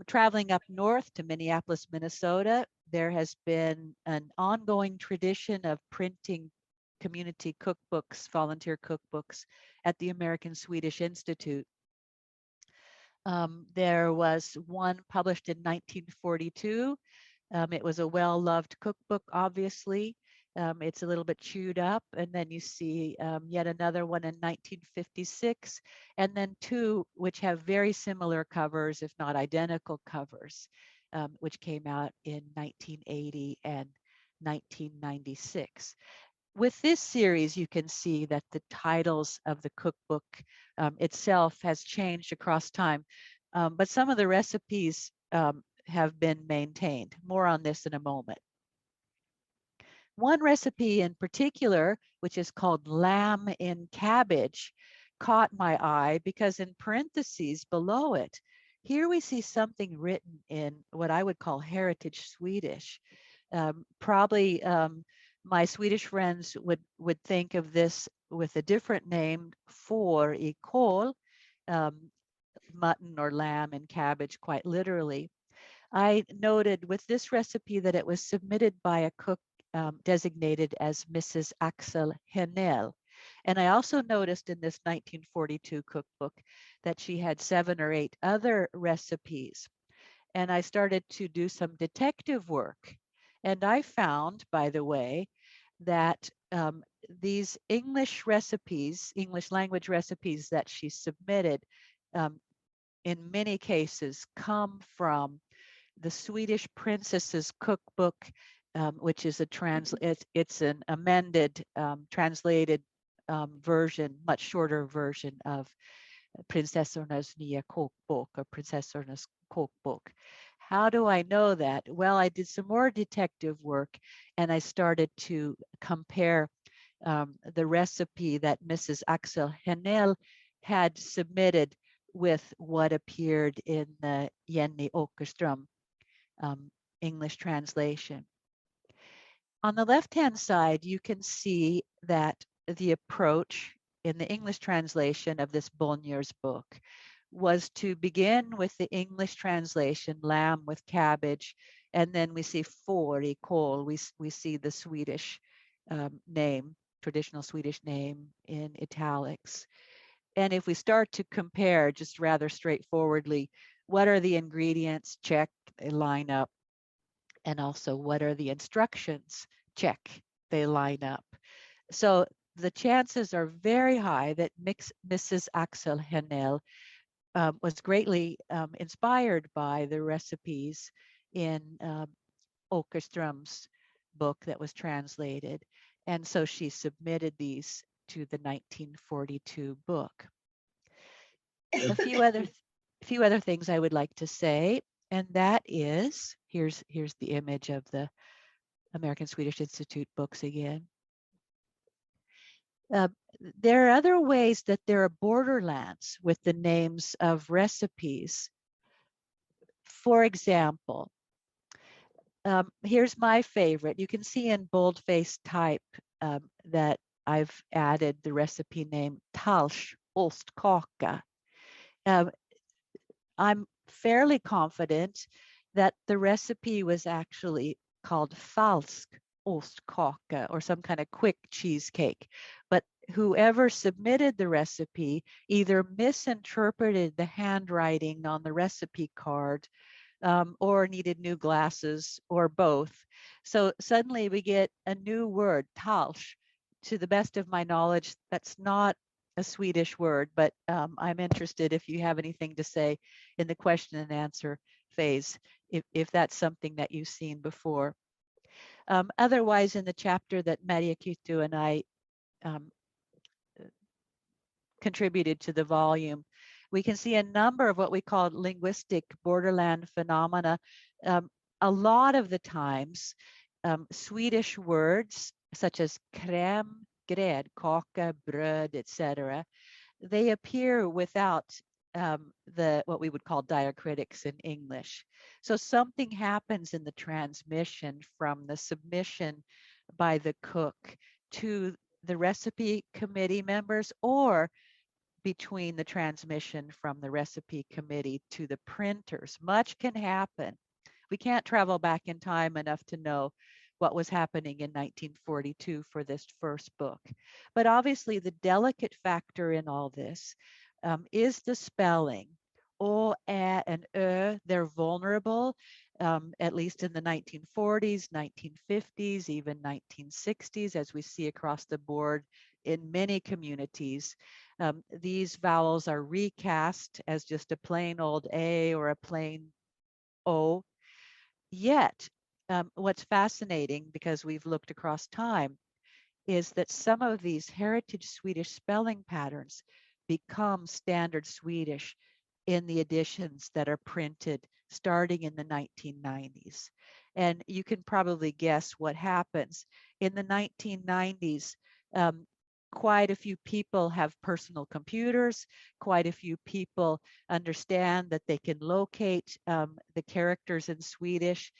E: Traveling up north to Minneapolis, Minnesota, there has been an ongoing tradition of printing community cookbooks, volunteer cookbooks at the American Swedish Institute. There was one published in 1942. It was a well-loved cookbook, obviously. It's a little bit chewed up, and then you see yet another one in 1956, and then two which have very similar covers, if not identical covers, which came out in 1980 and 1996. With this series, you can see that the titles of the cookbook itself has changed across time, but some of the recipes have been maintained. More on this in a moment. One recipe in particular, which is called lamb in cabbage, caught my eye because in parentheses below it, here we see something written in what I would call heritage Swedish. Probably my Swedish friends would think of this with a different name, får I kål, mutton or lamb and cabbage, quite literally. I noted with this recipe that it was submitted by a cook designated as Mrs. Axel Henel. And I also noticed in this 1942 cookbook that she had 7 or 8 other recipes. And I started to do some detective work. And I found, by the way, that these English recipes, English language recipes that she submitted, in many cases come from the Swedish Princess's Cookbook, which is it's an amended, translated version, much shorter version of Prinsessornas nya kokbok or Prinsessornas Cookbook. How do I know that? Well, I did some more detective work and I started to compare the recipe that Mrs. Axel Henel had submitted with what appeared in the Jenny Åkerström English translation. On the left-hand side, you can see that the approach in the English translation of this Bonnier's book was to begin with the English translation, lamb with cabbage, and then we see får, kål, we see the Swedish name, traditional Swedish name in italics. And if we start to compare just rather straightforwardly, what are the ingredients? Check, they line up. And also, what are the instructions? Check, they line up. So the chances are very high that Mrs. Axel Henel was greatly inspired by the recipes in Åkerström's book that was translated. And so she submitted these to the 1942 book. A few other things I would like to say, and that is, here's the image of the American Swedish Institute books again. There are other ways that there are borderlands with the names of recipes. For example, here's my favorite. You can see in boldface type that I've added the recipe name Talsch Ostkaka. I'm fairly confident that the recipe was actually called falsk ostkaka or some kind of quick cheesecake. But whoever submitted the recipe either misinterpreted the handwriting on the recipe card or needed new glasses or both. So suddenly we get a new word, talsch. To the best of my knowledge, that's not a Swedish word, but I'm interested if you have anything to say in the question and answer phase, if that's something that you've seen before. Otherwise, in the chapter that Maria Kyttu and I contributed to the volume, we can see a number of what we call linguistic borderland phenomena. A lot of the times, Swedish words such as crème, grädd, kaka, bröd, etc., they appear without what we would call diacritics in English. So something happens in the transmission from the submission by the cook to the recipe committee members, or between the transmission from the recipe committee to the printers. Much can happen. We can't travel back in time enough to know what was happening in 1942 for this first book. But obviously the delicate factor in all this is the spelling. O, ä, and ö, they're vulnerable, at least in the 1940s, 1950s, even 1960s, as we see across the board in many communities. These vowels are recast as just a plain old A or a plain O. Yet, what's fascinating, because we've looked across time, is that some of these heritage Swedish spelling patterns become standard Swedish in the editions that are printed starting in the 1990s. And you can probably guess what happens. In the 1990s, quite a few people have personal computers. Quite a few people understand that they can locate the characters in Swedish.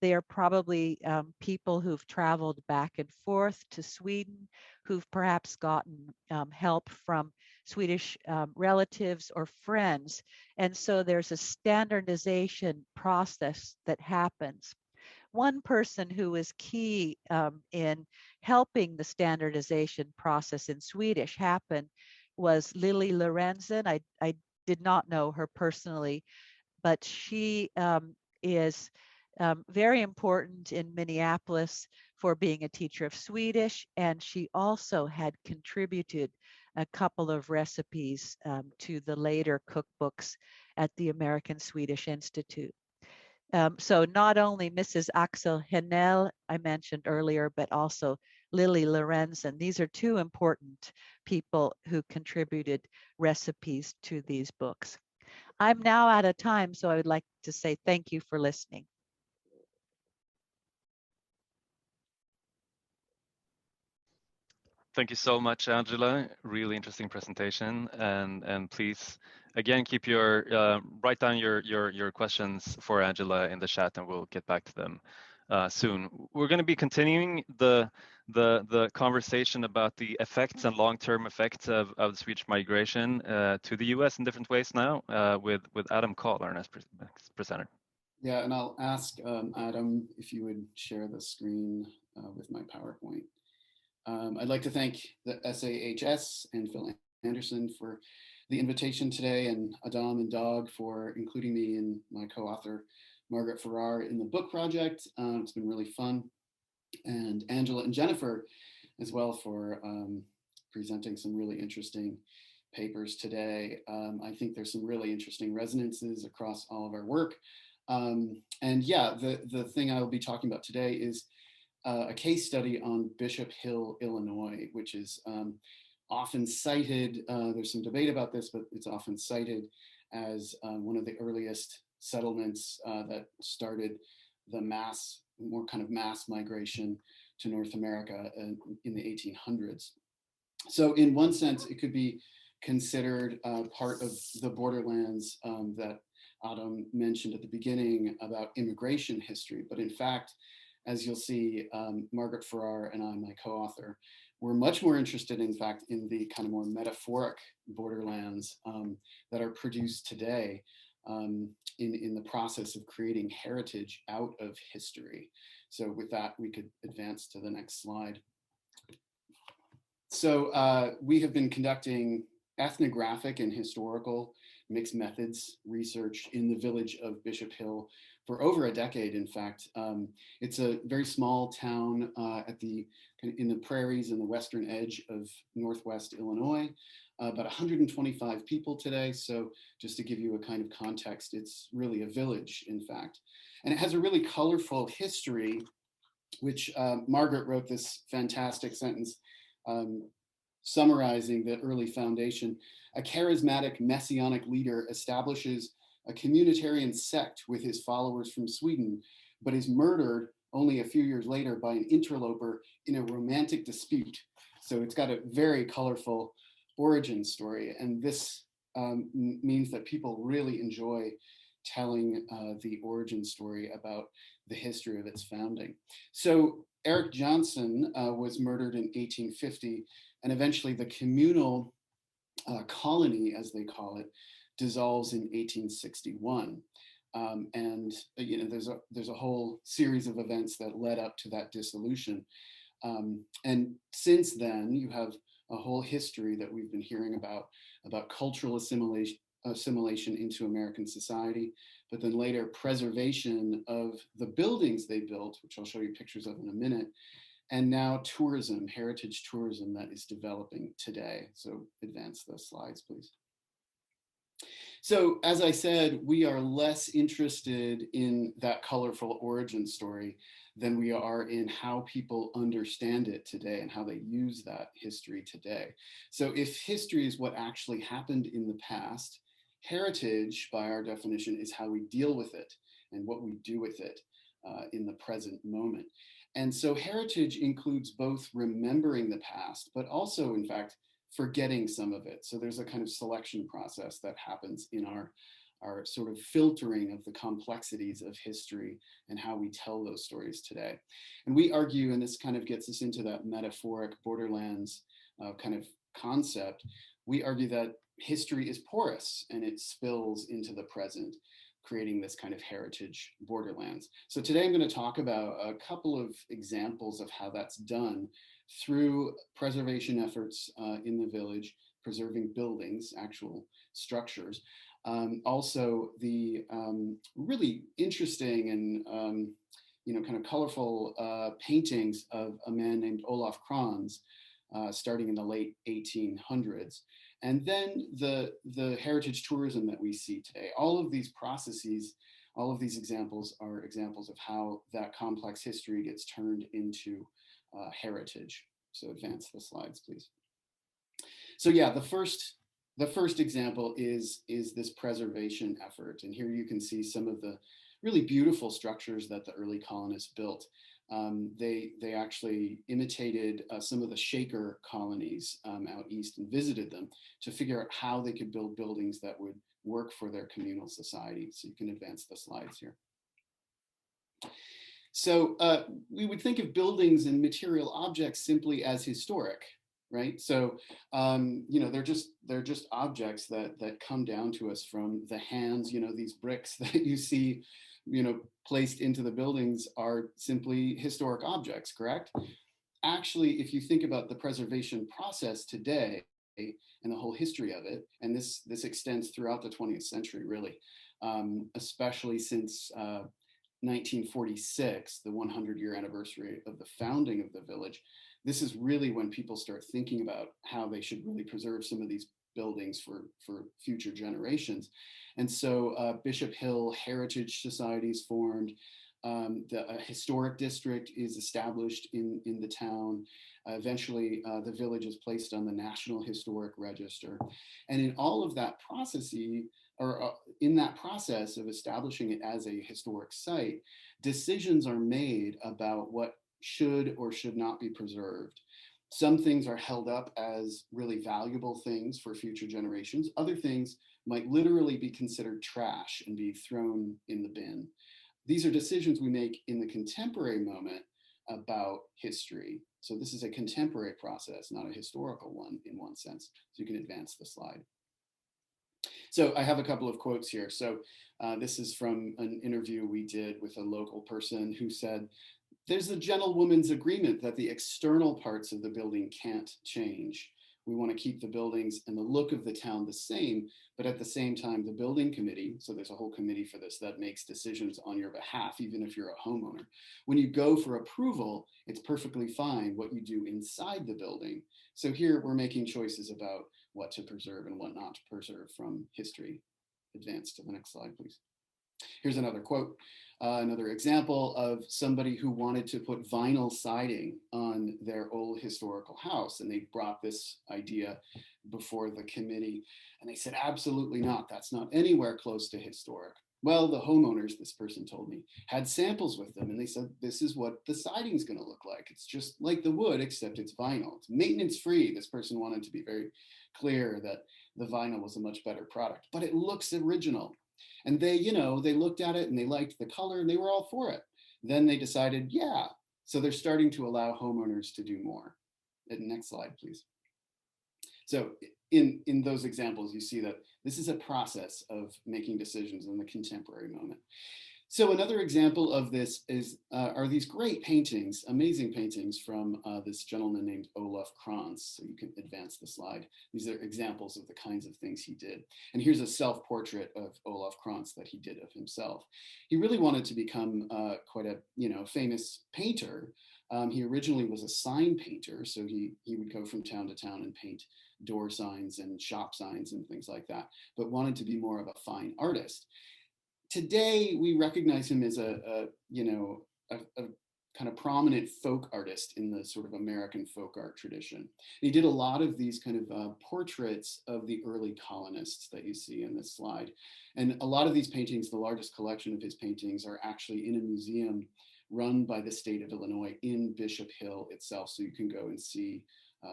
E: They are probably people who've traveled back and forth to Sweden, who've perhaps gotten help from Swedish relatives or friends. And so there's a standardization process that happens. one person who was key in helping the standardization process in Swedish happen was Lily Lorenzen. I did not know her personally, but she is very important in Minneapolis for being a teacher of Swedish, and she also had contributed a couple of recipes to the later cookbooks at the American Swedish Institute. So not only Mrs. Axel Henel, I mentioned earlier, but also Lily Lorenzen. These are two important people who contributed recipes to these books. I'm now out of time, so I would like to say thank you for listening.
C: Thank you so much, Angela. Really interesting presentation, and please again keep your write down your questions for Angela in the chat, and we'll get back to them soon. We're going to be continuing the conversation about the effects and long-term effects of the Swedish migration to the U.S. in different ways now with Adam Call, our next presenter.
F: Yeah, and I'll ask Adam if you would share the screen with my PowerPoint. I'd like to thank the SAHS and Phil Anderson for the invitation today, and Adam and Dag for including me and my co-author, Margaret Farrar, in the book project. It's been really fun. And Angela and Jennifer as well for presenting some really interesting papers today. I think there's some really interesting resonances across all of our work. And yeah, the thing I will be talking about today is a case study on Bishop Hill, Illinois, which is often cited, there's some debate about this, but it's often cited as one of the earliest settlements that started the more kind of mass migration to North America in the 1800s. So in one sense, it could be considered part of the borderlands that Adam mentioned at the beginning about immigration history, but in fact, as you'll see, Margaret Farrar and I, my co-author, we're much more interested, in fact, in the kind of more metaphoric borderlands that are produced today in the process of creating heritage out of history. So with that, we could advance to the next slide. So we have been conducting ethnographic and historical mixed methods research in the village of Bishop Hill for over a decade. In fact, it's a very small town in the prairies in the western edge of Northwest Illinois, about 125 people today. So just to give you a kind of context, it's really a village, in fact. And it has a really colorful history, which Margaret wrote this fantastic sentence summarizing the early foundation. A charismatic messianic leader establishes a communitarian sect with his followers from Sweden, but is murdered only a few years later by an interloper in a romantic dispute. So it's got a very colorful origin story. And this means that people really enjoy telling the origin story about the history of its founding. So Eric Johnson was murdered in 1850, and eventually the communal colony, as they call it, dissolves in 1861. And you know, there's a whole series of events that led up to that dissolution. And since then, you have a whole history that we've been hearing about cultural assimilation into American society, but then later preservation of the buildings they built, which I'll show you pictures of in a minute, and now tourism, heritage tourism that is developing today. So advance the slides, please. So as I said, we are less interested in that colorful origin story than we are in how people understand it today and how they use that history today. So if history is what actually happened in the past, heritage, by our definition, is how we deal with it and what we do with it in the present moment. And so heritage includes both remembering the past, but also, in fact, forgetting some of it. So there's a kind of selection process that happens in our sort of filtering of the complexities of history and how we tell those stories today. And we argue, and this kind of gets us into that metaphoric borderlands kind of concept, we argue that history is porous and it spills into the present. creating this kind of heritage borderlands. So today I'm going to talk about a couple of examples of how that's done through preservation efforts in the village, preserving buildings, actual structures. Also the really interesting and kind of colorful paintings of a man named Olaf Krans, starting in the late 1800s. And then the heritage tourism that we see today. All of these processes, all of these examples are examples of how that complex history gets turned into heritage. So advance the slides, please. So yeah, the first example is this preservation effort. And here you can see some of the really beautiful structures that the early colonists built. They actually imitated some of the Shaker colonies out east and visited them to figure out how they could build buildings that would work for their communal society. So you can advance the slides here. So we would think of buildings and material objects simply as historic, right? So they're just objects that come down to us from the hands. These bricks that you see placed into the buildings are simply historic objects, correct? Actually, if you think about the preservation process today and the whole history of it, and this extends throughout the 20th century, really, especially since 1946, the 100-year anniversary of the founding of the village, this is really when people start thinking about how they should really preserve some of these buildings for future generations. And so Bishop Hill Heritage Societies formed. A historic district is established in the town. Eventually, the village is placed on the National Historic Register. And in all of that process, in that process of establishing it as a historic site, decisions are made about what should or should not be preserved. Some things are held up as really valuable things for future generations. Other things might literally be considered trash and be thrown in the bin. These are decisions we make in the contemporary moment about history. So this is a contemporary process, not a historical one in one sense. So you can advance the slide. So I have a couple of quotes here. So this is from an interview we did with a local person who said, "There's a gentlewoman's agreement that the external parts of the building can't change. We want to keep the buildings and the look of the town the same, but at the same time, the building committee," so there's a whole committee for this that makes decisions on your behalf, even if you're a homeowner. "When you go for approval, it's perfectly fine what you do inside the building." So here we're making choices about what to preserve and what not to preserve from history. Advance to the next slide, please. Here's another quote, another example of somebody who wanted to put vinyl siding on their old historical house. And they brought this idea before the committee and they said, "Absolutely not. That's not anywhere close to historic." Well, the homeowners, this person told me, had samples with them and they said, "This is what the siding is going to look like. It's just like the wood, except it's vinyl. It's maintenance free." This person wanted to be very clear that the vinyl was a much better product, but it looks original. And they looked at it and they liked the color and they were all for it. Then they decided, yeah. So they're starting to allow homeowners to do more. Next slide, please. So in those examples, you see that this is a process of making decisions in the contemporary moment. So another example of this are these great paintings, amazing paintings from this gentleman named Olaf Krans. So you can advance the slide. These are examples of the kinds of things he did. And here's a self-portrait of Olaf Krans that he did of himself. He really wanted to become quite a famous painter. He originally was a sign painter, so he would go from town to town and paint door signs and shop signs and things like that, but wanted to be more of a fine artist. Today, we recognize him as a kind of prominent folk artist in the sort of American folk art tradition. He did a lot of these kind of portraits of the early colonists that you see in this slide. And a lot of these paintings, the largest collection of his paintings, are actually in a museum run by the state of Illinois in Bishop Hill itself. So you can go and see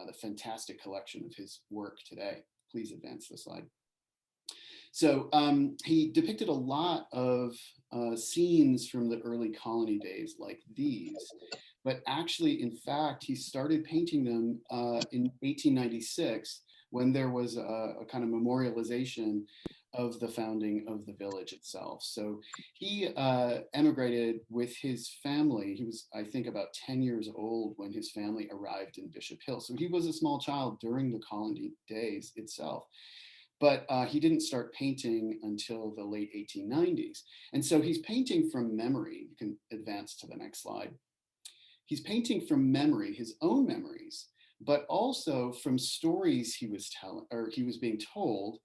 F: the fantastic collection of his work today. Please advance the slide. So he depicted a lot of scenes from the early colony days like these, but actually, in fact, he started painting them in 1896 when there was a kind of memorialization of the founding of the village itself. So he emigrated with his family. He was, I think, about 10 years old when his family arrived in Bishop Hill. So he was a small child during the colony days itself. But he didn't start painting until the late 1890s. And so he's painting from memory. You can advance to the next slide. He's painting from memory, his own memories, but also from stories he was telling, or he was being told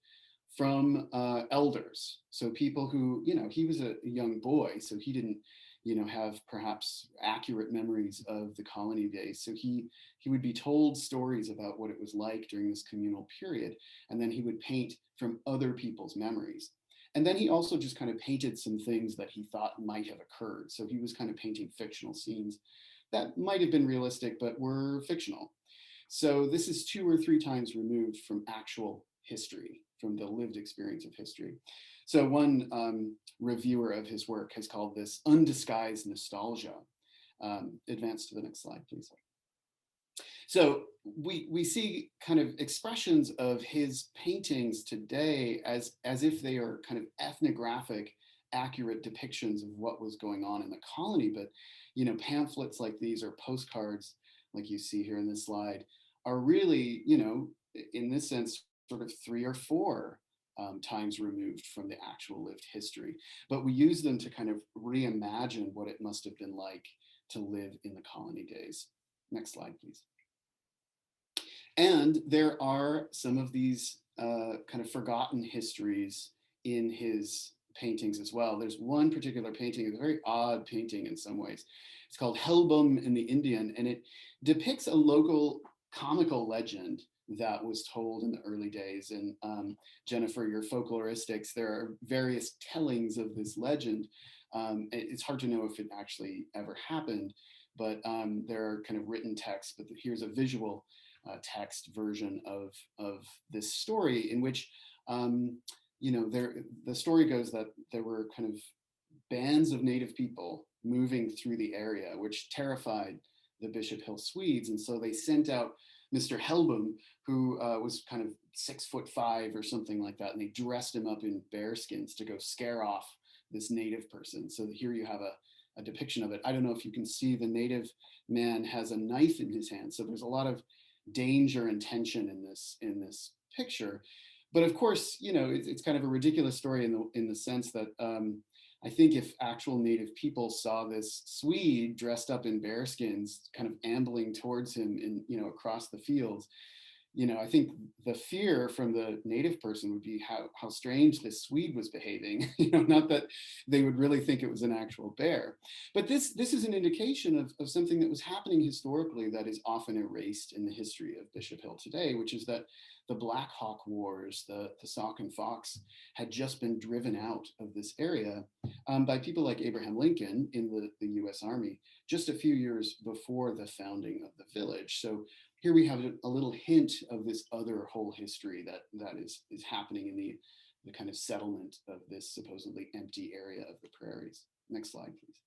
F: from elders. So people who, he was a young boy, so he didn't, have perhaps accurate memories of the colony days. So he would be told stories about what it was like during this communal period, and then he would paint from other people's memories. And then he also just kind of painted some things that he thought might have occurred. So he was kind of painting fictional scenes that might have been realistic, but were fictional. So this is 2 or 3 times removed from actual history, from the lived experience of history. So one reviewer of his work has called this undisguised nostalgia. Advance to the next slide, please. So we see kind of expressions of his paintings today as if they are kind of ethnographic, accurate depictions of what was going on in the colony. But, pamphlets like these or postcards, like you see here in this slide, are really, in this sense, sort of 3 or 4 times removed from the actual lived history. But we use them to kind of reimagine what it must have been like to live in the colony days. Next slide, please. And there are some of these kind of forgotten histories in his paintings as well. There's one particular painting, it's a very odd painting in some ways. It's called Helbom in the Indian, and it depicts a local comical legend that was told in the early days. And Jennifer, your folkloristics, there are various tellings of this legend. It's hard to know if it actually ever happened, but there are kind of written texts, but here's a visual text version of this story in which, the story goes that there were kind of bands of native people moving through the area, which terrified the Bishop Hill Swedes. And so they sent out Mr. Helbom, who was kind of 6'5" or something like that. And they dressed him up in bear skins to go scare off this native person. So here you have a depiction of it. I don't know if you can see, the native man has a knife in his hand. So there's a lot of danger and tension in this picture. But of course, it's kind of a ridiculous story in the sense that I think if actual native people saw this Swede dressed up in bearskins kind of ambling towards him across the fields, I think the fear from the native person would be how strange this Swede was behaving, not that they would really think it was an actual bear. But this is an indication of something that was happening historically that is often erased in the history of Bishop Hill today, which is that the Black Hawk Wars, the Sauk and Fox, had just been driven out of this area by people like Abraham Lincoln in the US Army just a few years before the founding of the village. So here we have a little hint of this other whole history that is happening in the kind of settlement of this supposedly empty area of the prairies. Next slide, please.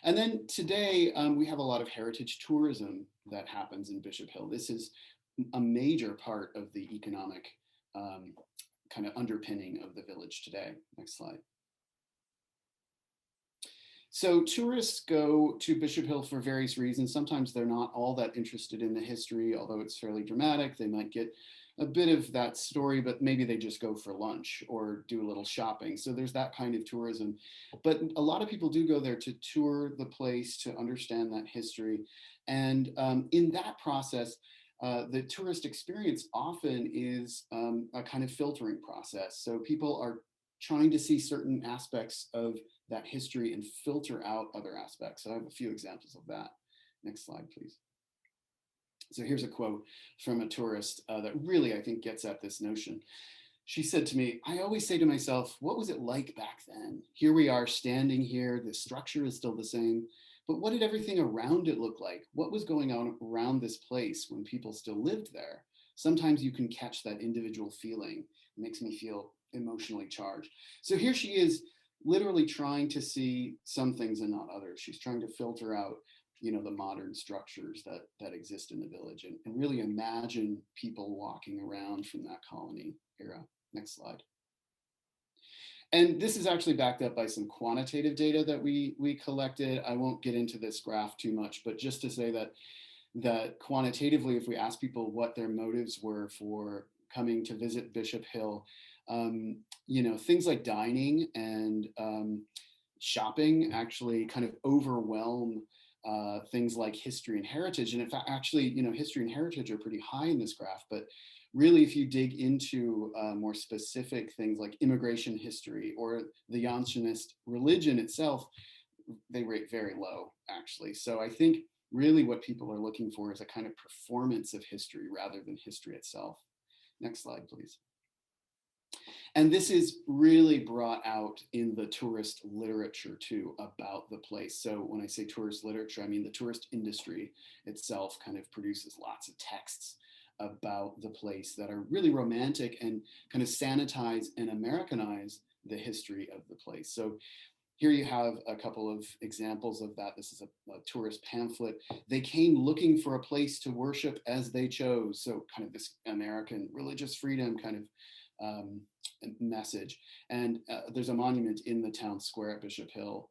F: And then today, we have a lot of heritage tourism that happens in Bishop Hill. This is a major part of the economic kind of underpinning of the village today. Next slide. So tourists go to Bishop Hill for various reasons. Sometimes they're not all that interested in the history, although it's fairly dramatic. They might get a bit of that story, but maybe they just go for lunch or do a little shopping. So there's that kind of tourism. But a lot of people do go there to tour the place, to understand that history. And in that process, the tourist experience often is a kind of filtering process. So people are trying to see certain aspects of that history and filter out other aspects. So I have a few examples of that. Next slide, please. So here's a quote from a tourist that really, I think, gets at this notion. She said to me, "I always say to myself, what was it like back then? Here we are standing here, the structure is still the same, but what did everything around it look like? What was going on around this place when people still lived there? Sometimes you can catch that individual feeling. It makes me feel emotionally charged." So here she is, literally trying to see some things and not others. She's trying to filter out the modern structures that exist in the village, and really imagine people walking around from that colony era. Next slide. And this is actually backed up by some quantitative data that we collected. I won't get into this graph too much, but just to say that quantitatively, if we ask people what their motives were for coming to visit Bishop Hill, things like dining and shopping actually kind of overwhelm things like history and heritage. And in fact, actually, history and heritage are pretty high in this graph, but really, if you dig into more specific things like immigration history or the Jansenist religion itself, they rate very low, actually. So I think really what people are looking for is a kind of performance of history rather than history itself. Next slide, please. And this is really brought out in the tourist literature too about the place. So when I say tourist literature, I mean the tourist industry itself kind of produces lots of texts about the place that are really romantic and kind of sanitize and Americanize the history of the place. So here you have a couple of examples of that. This is a tourist pamphlet. They came looking for a place to worship as they chose. So kind of this American religious freedom kind of message. And there's a monument in the town square at Bishop Hill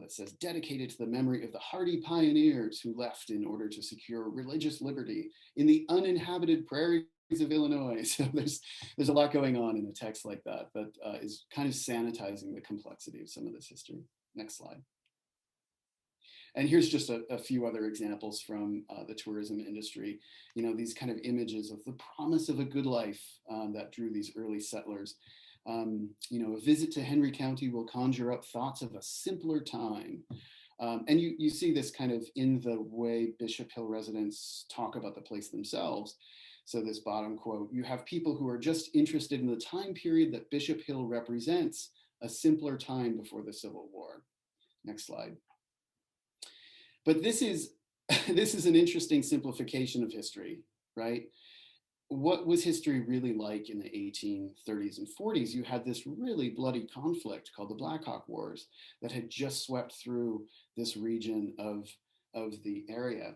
F: that says, dedicated to the memory of the hardy pioneers who left in order to secure religious liberty in the uninhabited prairies of Illinois. So there's a lot going on in a text like that is kind of sanitizing the complexity of some of this history. Next slide. And here's just a few other examples from the tourism industry. These kind of images of the promise of a good life that drew these early settlers. A visit to Henry County will conjure up thoughts of a simpler time. And you see this kind of in the way Bishop Hill residents talk about the place themselves. So this bottom quote, you have people who are just interested in the time period that Bishop Hill represents, a simpler time before the Civil War. Next slide. But this is an interesting simplification of history, right? What was history really like in the 1830s and 40s? You had this really bloody conflict called the Black Hawk Wars that had just swept through this region of the area.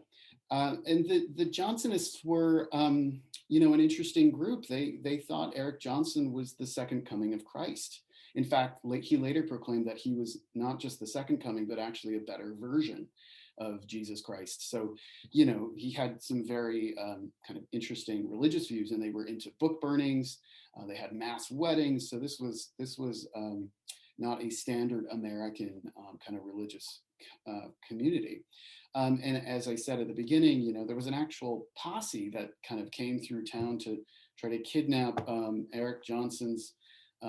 F: And the Johnsonists were, an interesting group. They thought Eric Johnson was the second coming of Christ. In fact, he later proclaimed that he was not just the second coming, but actually a better version of Jesus Christ. So, he had some very kind of interesting religious views, and they were into book burnings. They had mass weddings. So this was not a standard American kind of religious community. And as I said at the beginning, there was an actual posse that kind of came through town to try to kidnap Eric Johnson's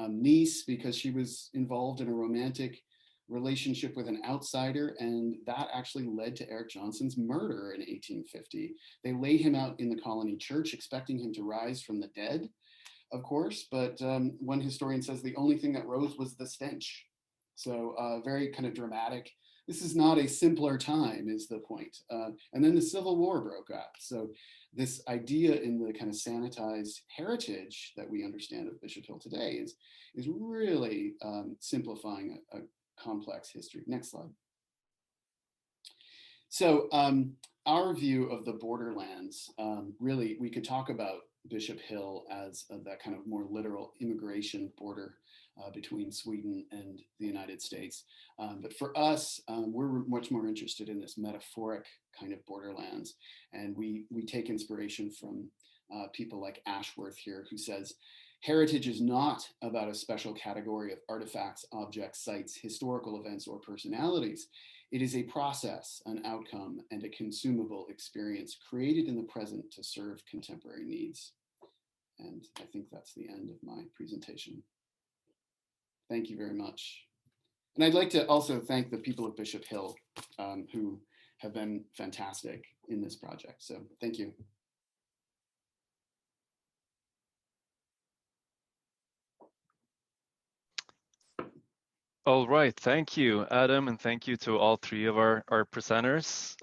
F: niece because she was involved in a romantic relationship with an outsider, and that actually led to Eric Johnson's murder in 1850. They laid him out in the colony church, expecting him to rise from the dead, of course, but one historian says the only thing that rose was the stench. So very kind of dramatic. This is not a simpler time, is the point. And then the Civil War broke out. So this idea in the kind of sanitized heritage that we understand of Bishop Hill today is really simplifying a complex history. Next slide. So our view of the borderlands, really, we could talk about Bishop Hill as that kind of more literal immigration border between Sweden and the United States. But for us, we're much more interested in this metaphoric kind of borderlands. And we take inspiration from people like Ashworth here, who says, heritage is not about a special category of artifacts, objects, sites, historical events, or personalities. It is a process, an outcome, and a consumable experience created in the present to serve contemporary needs. And I think that's the end of my presentation. Thank you very much. And I'd like to also thank the people of Bishop Hill who have been fantastic in this project. So thank you.
C: All right, thank you, Adam, and thank you to all three of our presenters.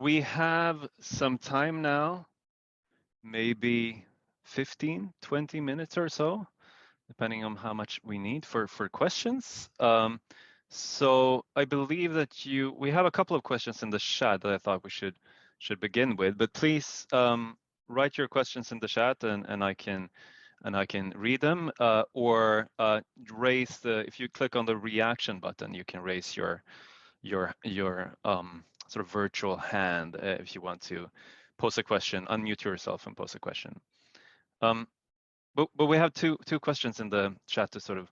C: We have some time now, maybe 15, 20 minutes or so, depending on how much we need for questions. So I believe that we have a couple of questions in the chat that I thought we should begin with, but please write your questions in the chat and I can read them, or raise if you click on the reaction button, you can raise your sort of virtual hand if you want to pose a question, unmute yourself and pose a question. But we have two questions in the chat to sort of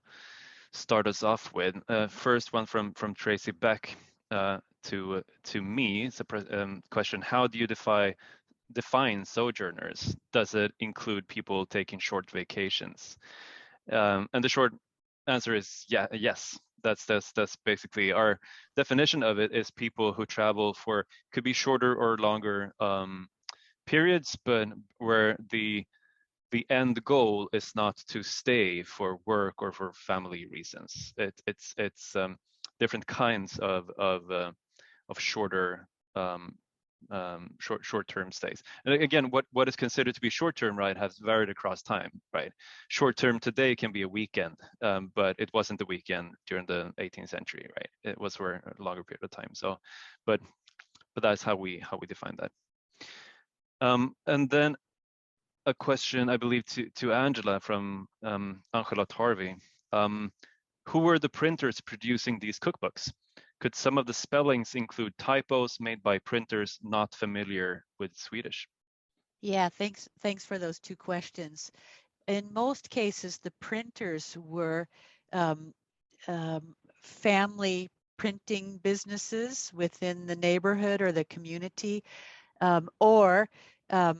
C: start us off with. First one from Tracy Beck to me. It's a question: how do you define sojourners? Does it include people taking short vacations? And the short answer is yes. That's basically our definition of it. Is people who travel for, could be shorter or longer periods, but where the end goal is not to stay for work or for family reasons. It's different kinds of shorter short-term stays. And again, what is considered to be short-term, right, has varied across time, right? Short-term today can be a weekend, but it wasn't a weekend during the 18th century, right? It was for a longer period of time. So, but that's how we define that. And then a question, I believe, to Angela from Angela Tarvi. Who were the printers producing these cookbooks? Could some of the spellings include typos made by printers not familiar with Swedish?
E: Yeah, thanks for those two questions. In most cases, the printers were family printing businesses within the neighborhood or the community, or a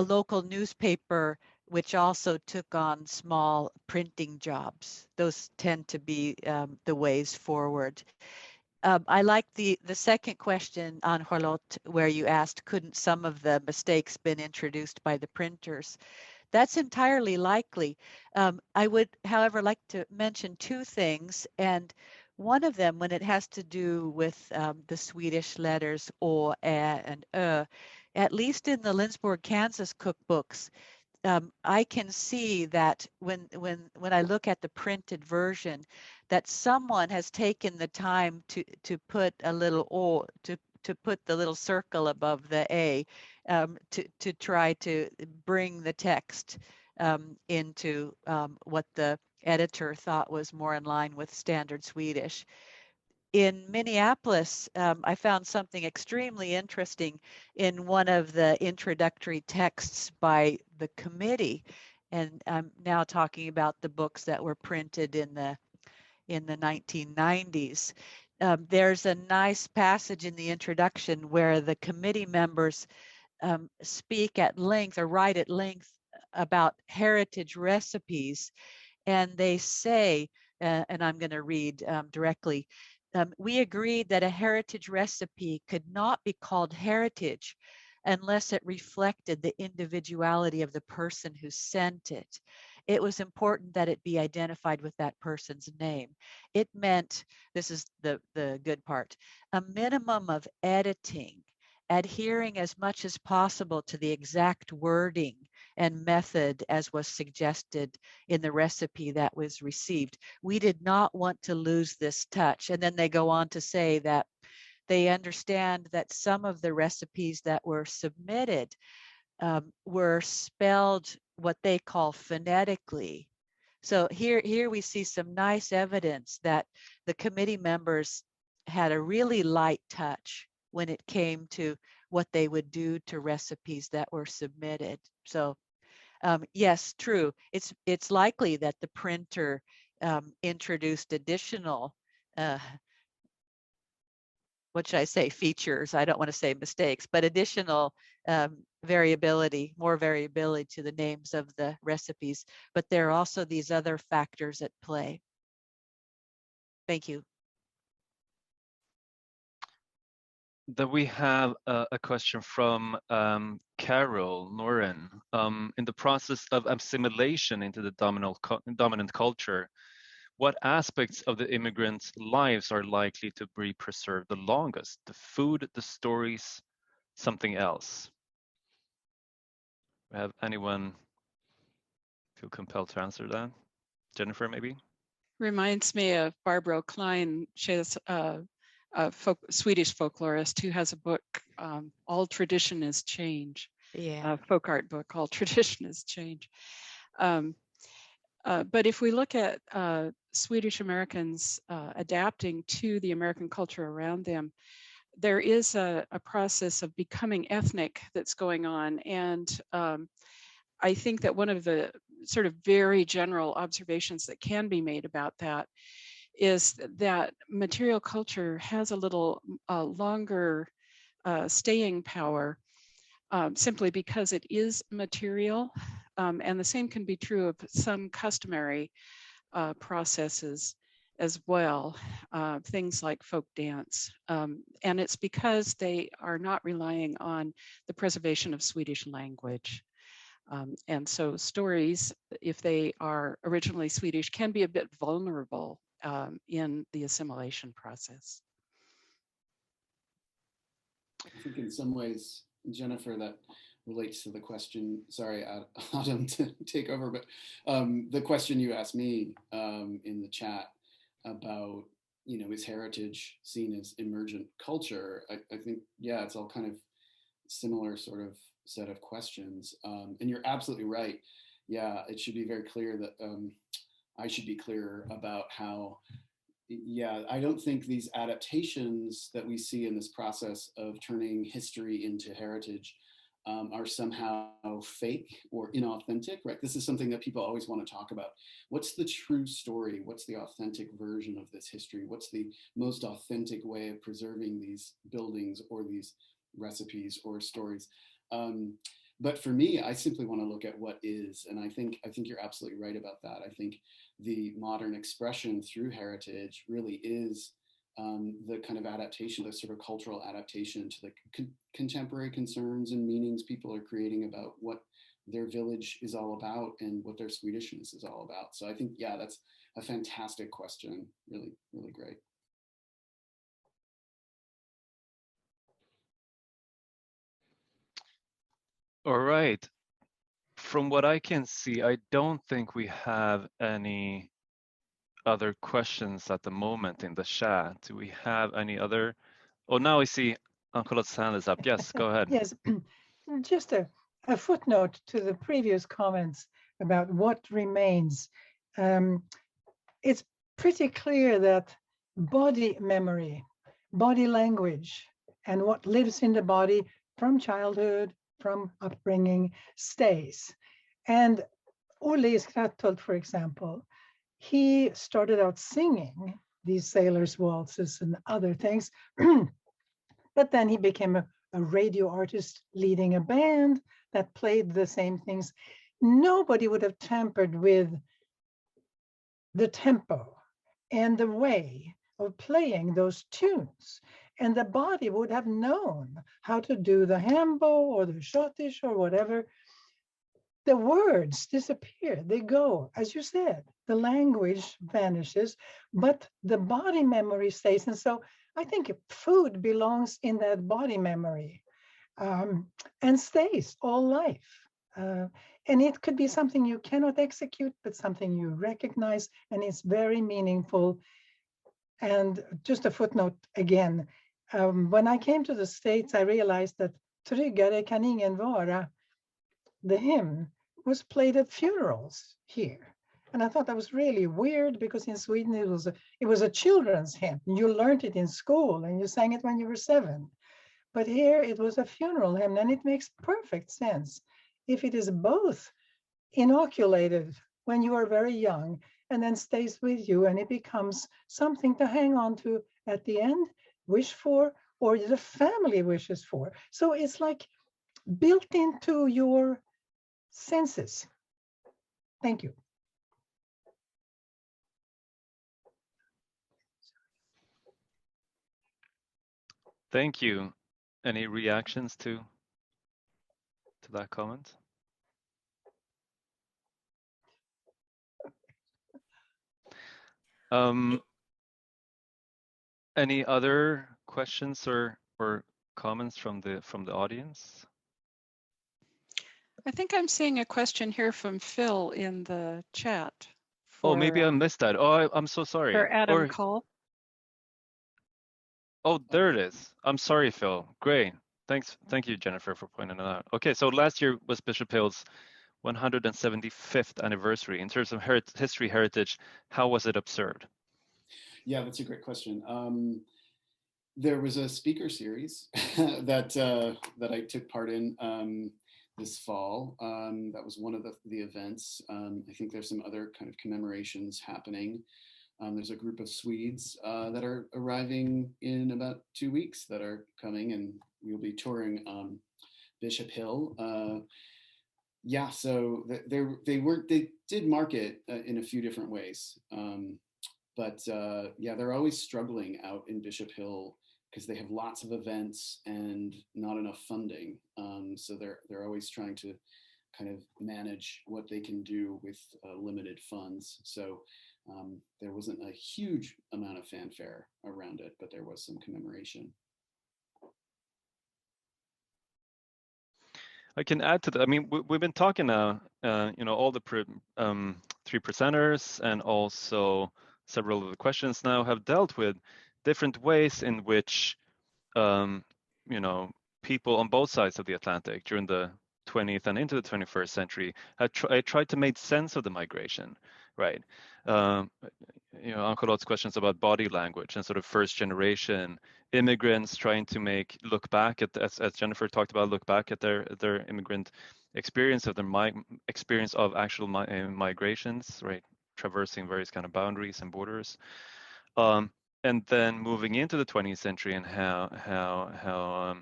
E: local newspaper which also took on small printing jobs. Those tend to be the ways forward. I like the second question on Charlotte, where you asked, couldn't some of the mistakes been introduced by the printers? That's entirely likely. I would, however, like to mention two things. And one of them, when it has to do with the Swedish letters O, Ä, and Ö, at least in the Lindsborg, Kansas cookbooks, I can see that when I look at the printed version, that someone has taken the time to put a little O, to put the little circle above the A, to try to bring the text into what the editor thought was more in line with standard Swedish. In Minneapolis, I found something extremely interesting in one of the introductory texts by the committee. And I'm now talking about the books that were printed in the 1990s. There's a nice passage in the introduction where the committee members speak at length or write at length about heritage recipes. And they say, and I'm going to read directly, we agreed that a heritage recipe could not be called heritage unless it reflected the individuality of the person who sent it. It was important that it be identified with that person's name. It meant, this is the good part, a minimum of editing, adhering as much as possible to the exact wording and method as was suggested in the recipe that was received. We did not want to lose this touch. And then they go on to say that they understand that some of the recipes that were submitted were spelled what they call phonetically. So here we see some nice evidence that the committee members had a really light touch when it came to what they would do to recipes that were submitted. So yes, true. It's likely that the printer introduced additional, what should I say, features. I don't want to say mistakes, but additional variability, more variability to the names of the recipes. But there are also these other factors at play. Thank you.
C: Then we have a question from Carol Noren. In the process of assimilation into the dominant culture, what aspects of the immigrants' lives are likely to be preserved the longest? The food, the stories, something else? Have anyone feel compelled to answer that? Jennifer, maybe?
D: Reminds me of Barbro Klein. She's a Swedish folklorist who has a book, All Tradition is Change.
E: Yeah.
D: Folk art book, All Tradition is Change. But if we look at Swedish Americans adapting to the American culture around them, there is a process of becoming ethnic that's going on. And I think that one of the sort of very general observations that can be made about that is that material culture has a little longer staying power simply because it is material. And the same can be true of some customary processes as well, things like folk dance. And it's because they are not relying on the preservation of Swedish language. And so stories, if they are originally Swedish, can be a bit vulnerable in the assimilation process.
F: I think in some ways, Jennifer, that relates to the question, sorry, Adam, to take over, but the question you asked me in the chat about, you know, is heritage seen as emergent culture? I think, yeah, it's all kind of similar sort of set of questions. And you're absolutely right. Yeah, it should be very clear that I should be clearer about how, yeah, I don't think these adaptations that we see in this process of turning history into heritage are somehow fake or inauthentic, right? This is something that people always want to talk about. What's the true story? What's the authentic version of this history? What's the most authentic way of preserving these buildings or these recipes or stories? But for me, I simply want to look at what is, and I think you're absolutely right about that. I think the modern expression through heritage really is the kind of adaptation, the sort of cultural adaptation to the contemporary concerns and meanings people are creating about what their village is all about and what their Swedishness is all about. So I think, yeah, that's a fantastic question. Really, really great.
C: All right. From what I can see, I don't think we have any other questions at the moment in the chat. Do we have any other? Oh, now I see Ann-Charlotte's hand is up. Yes, go ahead.
G: Yes, just a footnote to the previous comments about what remains. It's pretty clear that body memory, body language, and what lives in the body from childhood, from upbringing, stays. And Olle Skrattolt, for example, he started out singing these sailors' waltzes and other things, but then he became a radio artist leading a band that played the same things. Nobody would have tampered with the tempo and the way of playing those tunes. And the body would have known how to do the hambo or the schottisch or whatever. The words disappear, they go, as you said, the language vanishes, but the body memory stays. And so I think food belongs in that body memory and stays all life. And it could be something you cannot execute, but something you recognize, and it's very meaningful. And just a footnote again, when I came to the States, I realized that Tryggare kan ingen vara, the hymn, was played at funerals here. And I thought that was really weird because in Sweden it was a children's hymn. You learned it in school and you sang it when you were 7. But here it was a funeral hymn, and it makes perfect sense if it is both inoculated when you are very young and then stays with you, and it becomes something to hang on to at the end, wish for, or the family wishes for. So it's like built into your senses. Thank you.
C: Thank you. Any reactions to that comment? Any other questions or comments from the audience?
D: I think I'm seeing a question here from Phil in the chat
C: Oh, maybe I
D: for
C: missed that. Oh, I'm so sorry.
D: Adam
C: Or
D: Cole.
C: oh, there it is. I'm sorry, Phil. Great. Thanks. Thank you, Jennifer, for pointing it out. Okay, so last year was Bishop Hill's 175th anniversary. In terms of history heritage, how was it observed?
F: Yeah, that's a great question. There was a speaker series that I took part in this fall. That was one of the events. I think there's some other kind of commemorations happening. There's a group of Swedes that are arriving in about 2 weeks that are coming, and we'll be touring Bishop Hill. Yeah, so they did mark it in a few different ways. But yeah, they're always struggling out in Bishop Hill because they have lots of events and not enough funding. So they're always trying to kind of manage what they can do with limited funds. So there wasn't a huge amount of fanfare around it, but there was some commemoration.
C: I can add to that. I mean, we've been talking now, all the three presenters and also several of the questions now have dealt with different ways in which, people on both sides of the Atlantic during the 20th and into the 21st century had tried to make sense of the migration, right? Uncle Lott's questions about body language and sort of first generation immigrants trying to look back at, as Jennifer talked about, look back at their immigrant experience of their experience of actual migrations, right? Traversing various kind of boundaries and borders. And then moving into the 20th century and how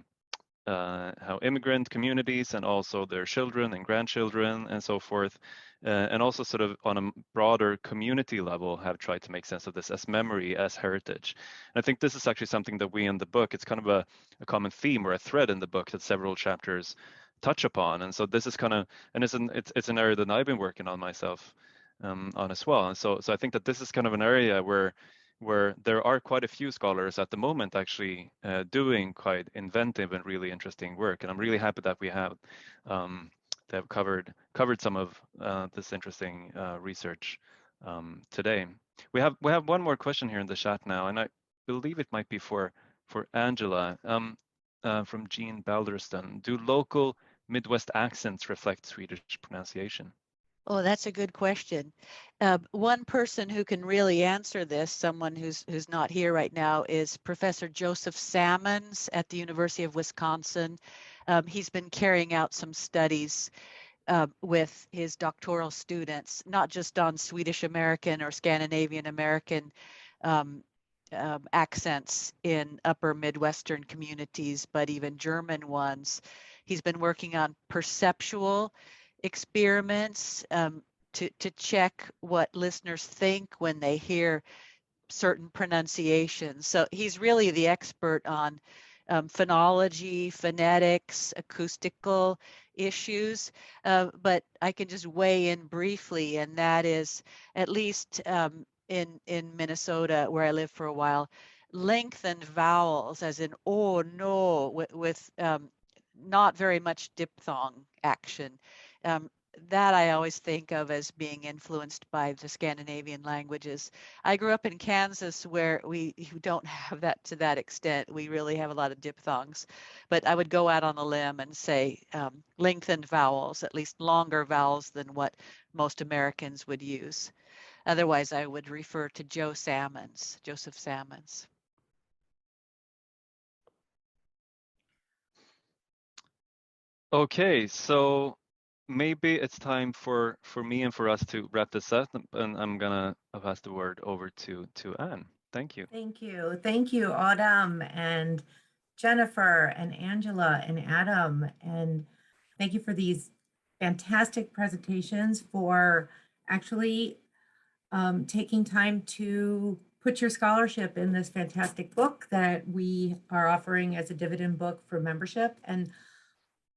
C: immigrant communities and also their children and grandchildren and so forth, and also sort of on a broader community level have tried to make sense of this as memory, as heritage. And I think this is actually something that we in the book, it's kind of a common theme or a thread in the book that several chapters touch upon. And so this is kind of, and it's an area that I've been working on myself on as well. And so I think that this is kind of an area where there are quite a few scholars at the moment actually doing quite inventive and really interesting work. And I'm really happy that we have covered some of this interesting research today. We have one more question here in the chat now, and I believe it might be for Angela from Jean Balderston. Do local Midwest accents reflect Swedish pronunciation?
E: Oh, that's a good question. One person who can really answer this, someone who's not here right now, is Professor Joseph Salmons at the University of Wisconsin. He's been carrying out some studies with his doctoral students, not just on Swedish-American or Scandinavian-American accents in upper Midwestern communities, but even German ones. He's been working on perceptual experiments to check what listeners think when they hear certain pronunciations. So he's really the expert on phonology, phonetics, acoustical issues, but I can just weigh in briefly, and that is, at least in Minnesota, where I lived for a while, lengthened vowels, as in oh, no, with not very much diphthong action. That I always think of as being influenced by the Scandinavian languages. I grew up in Kansas, where we don't have that to that extent. We really have a lot of diphthongs, but I would go out on a limb and say lengthened vowels, at least longer vowels than what most Americans would use. Otherwise, I would refer to Joseph Salmons.
C: Okay, so maybe it's time for me and for us to wrap this up, and I'm gonna pass the word over to Anne. Thank you.
A: Thank you, Autumn and Jennifer and Angela and Adam, and thank you for these fantastic presentations, for actually taking time to put your scholarship in this fantastic book that we are offering as a dividend book for membership. And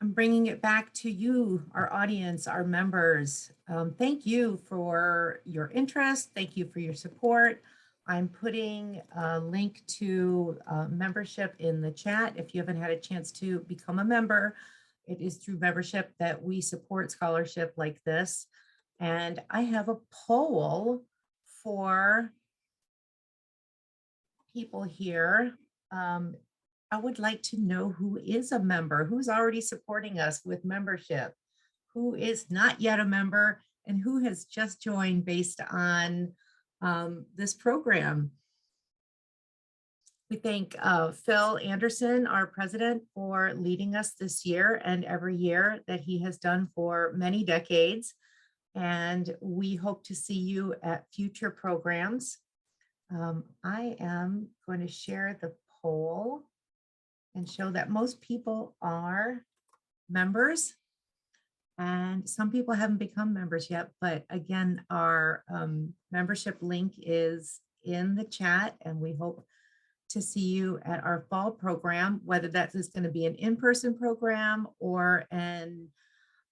A: I'm bringing it back to you, our audience, our members. Thank you for your interest. Thank you for your support. I'm putting a link to membership in the chat. If you haven't had a chance to become a member, it is through membership that we support scholarship like this. And I have a poll for people here, I would like to know who is a member, who's already supporting us with membership, who is not yet a member, and who has just joined based on this program. We thank Phil Anderson, our president, for leading us this year and every year that he has done for many decades. And we hope to see you at future programs. I am going to share the poll and show that most people are members. And some people haven't become members yet, but again, our membership link is in the chat, and we hope to see you at our fall program, whether that is going to be an in-person program or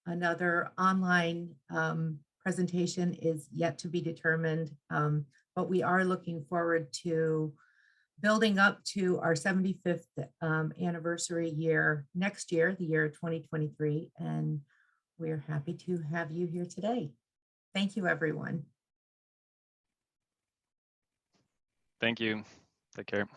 A: another online presentation is yet to be determined. But we are looking forward to building up to our 75th anniversary year next year, the year 2023. And we're happy to have you here today. Thank you, everyone.
C: Thank you. Take care.